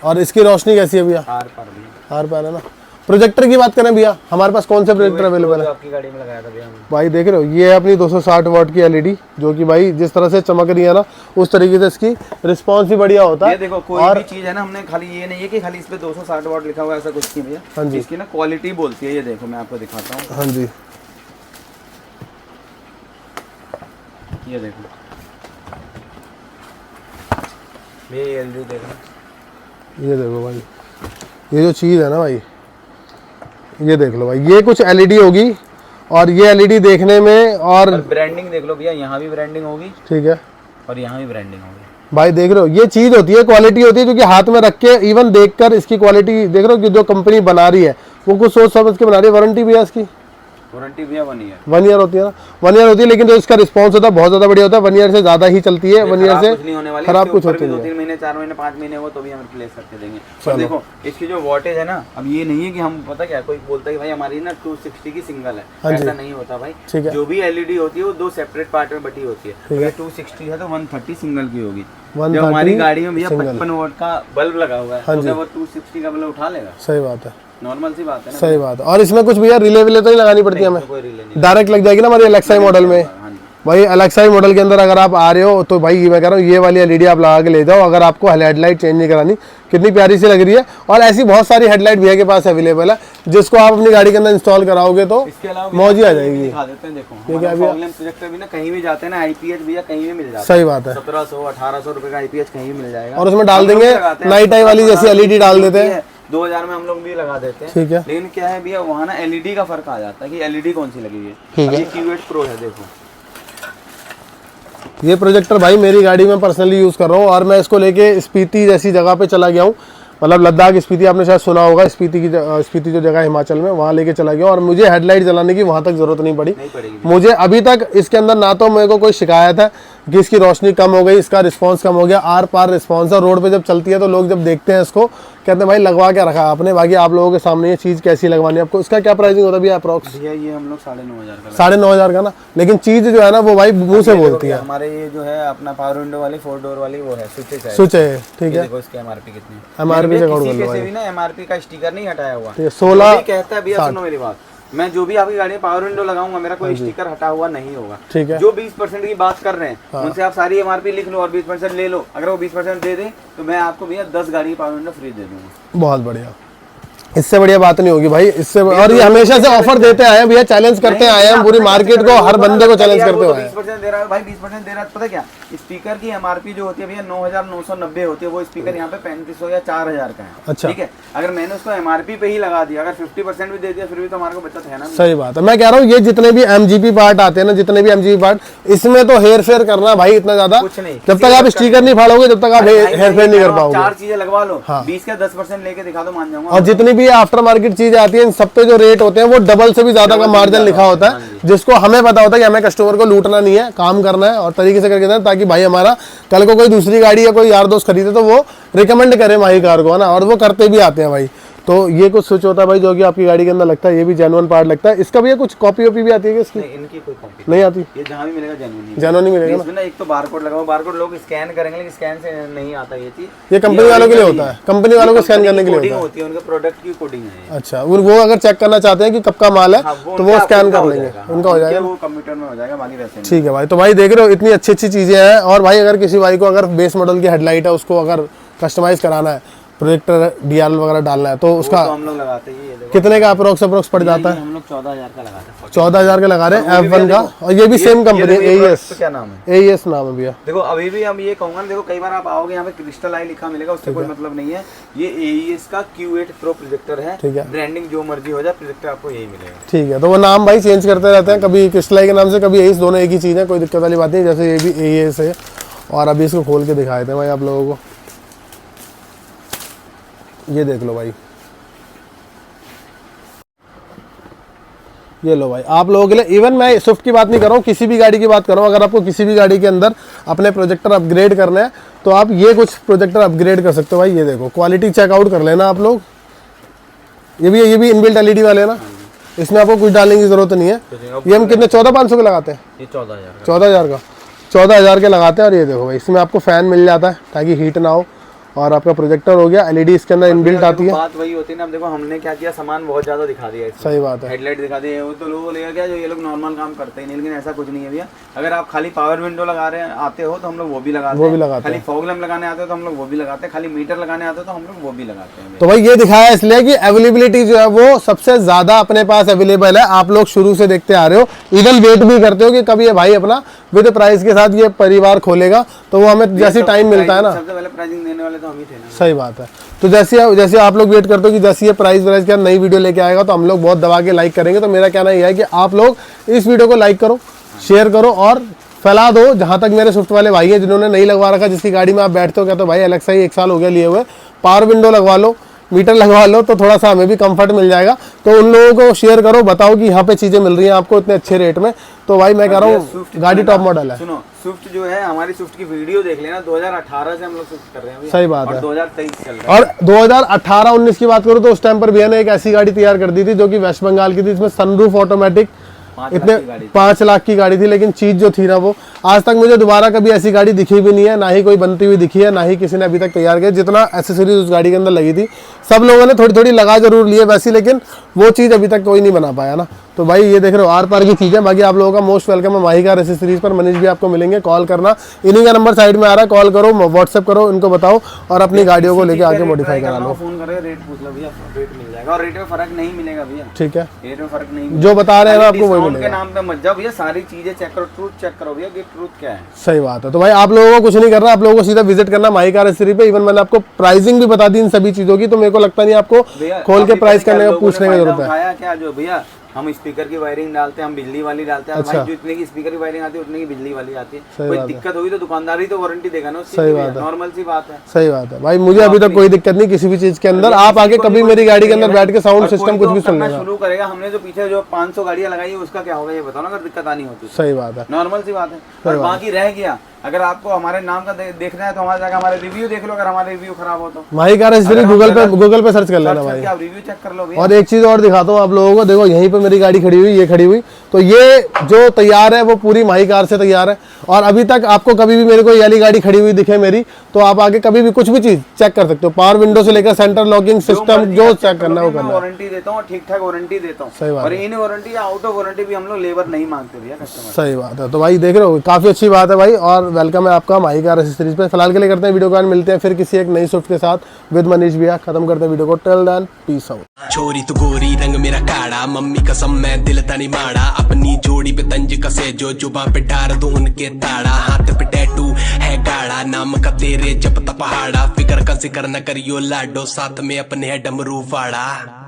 और इसकी रोशनी कैसी है भैया? आर पार है ना। प्रोजेक्टर की बात करें भैया, हमारे पास कौन सा प्रोजेक्टर अवेलेबल है? आपकी गाड़ी में लगाया था भैया भाई देख रहे हो, ये है अपनी 260 वाट की एलईडी, जो कि भाई जिस तरह से चमक रही है ना उस तरीके से इसकी रिस्पांस भी बढ़िया होता है। देखो कोई भी चीज है ना, हमने खाली ये नहीं है कि खाली इस पे 260 वाट लिखा हुआ है, ऐसा कुछ नहीं भैया। हाँ जी। इसकी ना क्वालिटी बोलती है, ये देखो मैं आपको दिखाता हूँ। हाँ जी, ये देखो, ये एलईडी देखो, ये देखो भाई, ये जो चीज़ है ना भाई, ये देख लो भाई, ये कुछ एलईडी होगी। और ये एलईडी देखने में और ब्रांडिंग देख लो भैया, यहाँ भी ब्रांडिंग होगी, ठीक है, और यहाँ भी ब्रांडिंग होगी। भाई देख रहे हो, ये चीज़ होती है, क्वालिटी होती है, जो कि हाथ में रख के इवन देखकर इसकी क्वालिटी देख रहे हो कि जो कंपनी बना रही है वो कुछ सोच समझ के बना रही है। वारंटी भी है इसकी, वारंटी भैया 1 ईयर। 1 ईयर होती है ना, 1 ईयर होती है, लेकिन जो इसका रिस्पांस होता है बहुत ज़्यादा बढ़िया होता है। 1 ईयर से ज़्यादा ही चलती है, 1 ईयर से खराब कुछ होती नहीं है। 2-3 महीने 4 महीने 5 महीने हो तो भी हम रिप्लेस करके देंगे। पर देखो इसकी जो वोल्टेज है ना, अब ये नहीं है कि हम पता क्या कोई बोलता है कि भाई हमारी ना 260 की सिंगल है, ऐसा नहीं होता भाई। ठीक है। जो भी एलईडी होती है वो 2 सेपरेट पार्ट में बटी होती है। अगर 260 है तो 130 सिंगल की होगी। जब हमारी गाड़ी में भैया 55 वोल्ट का बल्ब लगा हुआ है, तो क्या वो 260 का बल्ब उठा लेगा? सही बात है, नॉर्मल सी बात है ना। सही बात है। और इसमें कुछ भैया रिले विले तो नहीं लगानी पड़ती हमें, कोई रिले नहीं, डायरेक्ट लग जाएगी ना हमारी एलेक्साई मॉडल में। भाई एलेक्साई मॉडल के अंदर अगर आप आ रहे हो तो भाई मैं कह रहा हूँ ये वाली एलईडी आप लगा के ले जाओ, अगर आपको हेडलाइट चेंज नहीं करानी। कितनी प्यारी सी लग रही है। और ऐसी बहुत सारी हेडलाइट भैया के पास अवेलेबल है, जिसको आप अपनी गाड़ी के अंदर इंस्टॉल कराओगे तो मौज ही आ जाएगी। दिखा देते हैं, देखो ये क्या प्रोजेक्टर भी ना कहीं भी जाते हैं ना, आईपीएच भैया कहीं भी मिल जाता है। सही बात है, 1700-1800 रुपए का आईपीएच कहीं भी मिल जाएगा। और उसमें डाल देंगे नाइट आई वाली जैसी एलईडी डाल देते हैं, 2000 में हम लोग भी लगा देते हैं। ठीक है। लेकिन क्या है भैया, वहाँ ना एलईडी का फर्क आ जाता है कि एलईडी कौन सी लगी है। ये Q8 Pro है, देखो ये प्रोजेक्टर भाई मेरी गाड़ी में पर्सनली यूज़ कर रहा हूँ। और मैं इसको लेके स्पीति जैसी जगह पे चला गया हूँ, मतलब लद्दाख स्पीति, आपने शायद सुना होगा, स्पीति जो जगह हिमाचल में, वहाँ लेके चला गया। और मुझे हेडलाइट जलाने की वहाँ तक जरूरत नहीं पड़ी। मुझे अभी तक इसके अंदर ना तो मेरे को कोई शिकायत है कि इसकी रोशनी कम हो गई, इसका रिस्पांस कम हो गया, आर पार रिस्पांस है। रोड पे जब चलती है तो लोग जब देखते हैं इसको कहते हैं भाई लगवा क्या रखा आपने। बाकी आप लोगों के सामने ये चीज़ कैसी लगवानी है आपको, इसका क्या प्राइसिंग होता है भैया अप्रॉक्स? भैया ये हम लोग 9500 का, 9500 का ना। लेकिन चीज़ जो है ना वो भाई मुँह से बोलती है। हमारे ये जो है अपना पावर विंडो वाली 4 डोर वाली वो है, स्विच है, ठीक है। देखो इसकी एमआरपी कितनी है, एमआरपी से भी ना एमआरपी का स्टिकर नहीं हटाया हुआ, 16 कहता है भैया, सुनो मेरी बात, मैं जो भी आपकी गाड़ी में पावर विंडो लगाऊंगा मेरा कोई स्टिकर हटा हुआ नहीं होगा। ठीक है। जो 20% की बात कर रहे हैं उनसे आप सारी MRP लिख लो और 20% ले लो। अगर वो 20% दे दें तो मैं आपको भैया 10 गाड़ी की पावर विंडो फ्री दे दूंगा। बहुत बढ़िया, इससे बढ़िया बात नहीं होगी भाई। इससे और ये हमेशा से ऑफर देते आए हैं भैया, चैलेंज करते आए हैं पूरी मार्केट को, हर बंदे को चैलेंज करते हुए। 20% दे रहा है भाई, 20% दे रहा है। पता क्या, स्पीकर की MRP जो होती है भैया 9,990 होती है, वो स्पीकर यहाँ पे 3500 या 4,000 का है। अच्छा। ठीक है, अगर मैंने उसको MRP पे ही लगा दिया, अगर 50% भी दे दिया फिर भी तो हमारे को बचत है ना। सही बात है, मैं कह रहा हूँ ये जितने भी MGP पार्ट आते हैं ना, जितने भी MGP पार्ट, इसमें तो हेर फेर करना भाई इतना ज्यादा कुछ नहीं। जब तक आप स्टिकर नहीं फाड़ोगे तब तक आप हेर फेर नहीं कर पाओगे। 4 चीजें लगवा लो, 20 का 10% लेके दिखा दो, मान जाऊंगा। और जितनी भी आफ्टर मार्केट चीजें आती है इन सब पे जो रेट होते हैं वो डबल से भी ज्यादा का मार्जिन लिखा होता है, जिसको हमें पता होता है कि हमें कस्टमर को लूटना नहीं है, काम करना है और तरीके से करके देना, ताकि भाई हमारा कल को कोई दूसरी गाड़ी या कोई यार दोस्त खरीदे तो वो रिकमेंड करे माही कार को, है ना। और वो करते भी आते हैं भाई। तो ये कुछ स्विच होता है भाई जो कि आपकी गाड़ी के अंदर लगता है, ये भी जेन्युइन पार्ट लगता है। इसका भी ये कुछ कॉपी वॉपी भी आती है इसकी? नहीं, इनकी कोई कॉपी नहीं आती, ये जहाँ भी मिलेगा जेन्युइन जेन्युइन ही मिलेगा ना। एक तो बारकोड लगा, बारकोड लोग स्कैन करेंगे लेकिन स्कैन से नहीं आता ये चीज। ये कंपनी वालों के लिए होता है, कंपनी वालों को स्कैन करने के लिए होती है, उनके प्रोडक्ट की कोडिंग है। अच्छा, वो अगर चेक करना चाहते हैं कि कब का माल है तो वो स्कैन कर लेंगे, उनका हो जाएगा, वो कंप्यूटर में हो जाएगा, बाकी वैसे नहीं। ठीक है भाई। तो भाई देख रहे हो इतनी अच्छी अच्छी चीजें हैं। और भाई अगर किसी भाई को अगर बेस मॉडल की हेडलाइट है उसको अगर कस्टमाइज कराना है, प्रोजेक्टर DRL वगैरह डालना है तो उसका तो हम लोग लगाते हैं। ये देखो कितने का अप्रोक्स पड़ जाता है? हम लोग 14,000 का लगाते हैं। 14,000 का लगा रहे हैं F1 का। और ये भी सेम कंपनी AES, क्या नाम है? AES नाम है भैया। देखो अभी भी हम ये कहूंगा ना, देखो कई बार आप आओगे यहाँ पे क्रिस्टल आई लिखा मिलेगा, उससे कोई मतलब नहीं है। ये AES का Q8 Pro प्रोजेक्टर है। ठीक है। ब्रांडिंग जो मर्जी हो जाए, प्रोजेक्टर आपको यही मिलेगा। ठीक है, तो वो नाम भाई चेंज करते रहते हैं, कभी क्रिस्टल के नाम से, कभी AES, दोनों एक ही चीज़ है, कोई दिक्कत वाली बात नहीं। जैसे ये भी AES है। और अभी इसको खोल के दिखा देते हैं भाई आप लोगों को, ये देख लो भाई, ये लो भाई आप लोगों के लिए। इवन मैं स्विफ्ट की बात नहीं कर रहा हूँ, किसी भी गाड़ी की बात कर रहा हूँ। अगर आपको किसी भी गाड़ी के अंदर अपने प्रोजेक्टर अपग्रेड करने हैं तो आप ये कुछ प्रोजेक्टर अपग्रेड कर सकते हो भाई। ये देखो, क्वालिटी चेकआउट कर लेना आप लोग। ये भी इनबिल्ट LED वाले हैं ना, इसमें आपको कुछ डालने की जरूरत नहीं है। ये हम कितने 14,500 के लगाते हैं? ये 14,000 14,000 का, 14,000 के लगाते हैं। और ये देखो भाई, इसमें आपको फैन मिल जाता है ताकि हीट ना हो। और आपका प्रोजेक्टर हो गया, LED इसके अंदर इनबिल्ट आती है। बात वही होती है ना, अब देखो हमने क्या किया, सामान बहुत ज्यादा दिखा दिया। सही बात है, हेडलाइट दिखा दी है, वो तो लोगों लेगा क्या, जो ये लोग नॉर्मल काम करते ही नहीं। लेकिन ऐसा कुछ नहीं है भैया, अगर आप खाली पावर विंडो लगा रहे आते हो तो हम लोग वो भी लगाते हैं, खाली फॉग लैंप लगाने आते हो तो हम लोग वो भी लगाते हैं, खाली मीटर लगाने आते हो तो हम लोग वो भी लगाते हैं। तो भाई ये दिखाया इसलिए कि अवेलेबिलिटी जो है वो सबसे ज्यादा अपने पास अवेलेबल है। आप लोग शुरू से देखते आ रहे हो, इवन वेट भी करते हो कि कभी ये भाई अपना विद प्राइस के साथ ये परिवार खोलेगा, तो वो हमें जैसे टाइम मिलता है ना, सबसे पहले प्राइसिंग देने वाले तो हम ही थे ना। सही बात है। तो जैसे आप लोग वेट करते हो कि जैसे ये प्राइस के नई वीडियो लेके आएगा तो हम लोग बहुत दबा के लाइक करेंगे। तो मेरा कहना यह है कि आप लोग इस वीडियो को लाइक करो, शेयर करो और फैला दो। जहां तक मेरे स्विफ्ट वाले भाई हैं जिन्होंने नहीं लगवा रखा, जिसकी गाड़ी में आप बैठते हो, क्या तो भाई एलेक्सा ही 1 साल हो गया लिए हुए, पावर विंडो लगवा लो, मीटर लगवा लो, तो थोड़ा सा हमें भी कंफर्ट मिल जाएगा। तो उन लोगों को शेयर करो, बताओ कि यहाँ पे चीजें मिल रही हैं आपको इतने अच्छे रेट में। तो भाई मैं कह रहा हूँ गाड़ी टॉप मॉडल है। सुनो, स्विफ्ट जो है, हमारी स्विफ्ट की वीडियो देख लेना, 2018 से हम लोग स्विफ्ट कर रहे हैं। सही बात है। 2023 चल रहा है। और 2018-19 की बात करूँ तो उस टाइम पर भैया ने एक ऐसी गाड़ी तैयार कर दी थी जो कि वेस्ट बंगाल की थी, इसमें सनरूफ ऑटोमेटिक, इतने 5 लाख की गाड़ी थी। लेकिन चीज जो थी ना, वो आज तक मुझे दोबारा कभी ऐसी गाड़ी दिखी भी नहीं है, ना ही कोई बनती हुई दिखी है, ना ही किसी ने अभी तक तैयार किया। जितना एसेसरीज उस गाड़ी के अंदर लगी थी, सब लोगों ने थोड़ी थोड़ी लगा जरूर लिए वैसी, लेकिन वो चीज़ अभी तक कोई नहीं बना पाया ना। तो भाई ये देख रहे हो आर पार की चीज़ें। बाकी आप लोगों का मोस्ट वेलकम है माही कार एसेसरीज पर। मनीष भी आपको मिलेंगे, कॉल करना, इन्हीं का नंबर साइड में आ रहा है, कॉल करो, व्हाट्सएप करो, इनको बताओ और अपनी गाड़ियों को लेके आके मॉडिफाई करा लो। फोन करो, रेट पूछ लो भैया, रेट मिल जाएगा। और रेट में फर्क नहीं मिलेगा भैया, ठीक है, रेट में फर्क नहीं, जो बता रहे हैं ना आपको वही मिलेगा। के नाम पे मत जाओ भैया, सारी चीजें चेक करो, ट्रूथ चेक करो भैया कि ट्रूथ क्या है। सही बात है। तो भाई आप लोगों को कुछ नहीं करना, आप लोगों को सीधा विजिट करना माही कार एसेसरी पे। इवन मैंने आपको प्राइसिंग भी बता दी इन सभी चीजों की, तो मेरे को लगता नहीं आपको खोल के प्राइस करने का पूछने की जरूरत है। क्या जो भैया हम स्पीकर की वायरिंग डालते हैं, हम बिजली वाली डालते हैं। अच्छा। भाई जो इतने की स्पीकर की वायरिंग आती है उतने की बिजली वाली आती है। सही कोई बात है। दिक्कत होगी तो दुकानदारी तो वारंटी देगा ना, सही बात है, नॉर्मल सी बात है। सही बात है भाई, मुझे अभी तक कोई दिक्कत नहीं किसी भी चीज के अंदर। आप आके कभी मेरी गाड़ी के अंदर बैठ के साउंड सिस्टम कुछ भी सुन लेना शुरू करेगा। हमने जो पीछे जो 500 गाड़ियां लगाई है उसका क्या होगा ये बताओ ना, अगर दिक्कत आनी होती। सही बात है, नॉर्मल सी बात है। और बाकी रह गया, अगर आपको हमारे नाम का देखना है तो हमारे जाकर हमारे रिव्यू देख लो, अगर हमारे रिव्यू खराब हो तो माही कार एसेसरी गूगल पे सर्च कर लेना भाई। आप रिव्यू चेक कर लो भैया। और एक चीज और दिखाता हूँ आप लोगों को, देखो यहीं पे मेरी गाड़ी खड़ी हुई, ये खड़ी हुई, तो तो ये जो तैयार है वो पूरी माही कार से तैयार है। और अभी तक आपको कभी भी मेरे को ये वाली गाड़ी खड़ी हुई दिखे मेरी, तो आप आगे कभी भी कुछ भी चीज़ चेक कर सकते हो, पावर विंडो से लेकर सेंटर लॉकिंग सिस्टम जो चेक करना है वो करना है। वारंटी देता हूँ, ठीक ठाक वारंटी देता हूँ। सही बात और इन वारंटी या आउट ऑफ वारंटी भी हम लोग लेबर नहीं मांगते भैया कस्टमर। सही बात है। तो भाई देख रहे हो, काफ़ी अच्छी बात है भाई, और वेलकम है आपका माही कार एसेसरीज पे। फिलहाल के लिए करते हैं वीडियो को एंड, मिलते हैं फिर किसी एक नई स्विफ्ट के साथ विद मनीष भैया। खत्म करते हैं वीडियो को, टिल देन पीस आउट। छोरी तू गोरी रंग मेरा काड़ा, मम्मी कसम मैं दिल तनी माड़ा, अपनी जोड़ी पे तंज कसे जो जुबां पे डार दूं उनके ताड़ा, हाथ पे टैटू है गाड़ा, नाम का तेरे जब पहाड़ा, फिक्र का जिक्र न करियो लाडो, साथ में अपने है डमरू वाड़ा।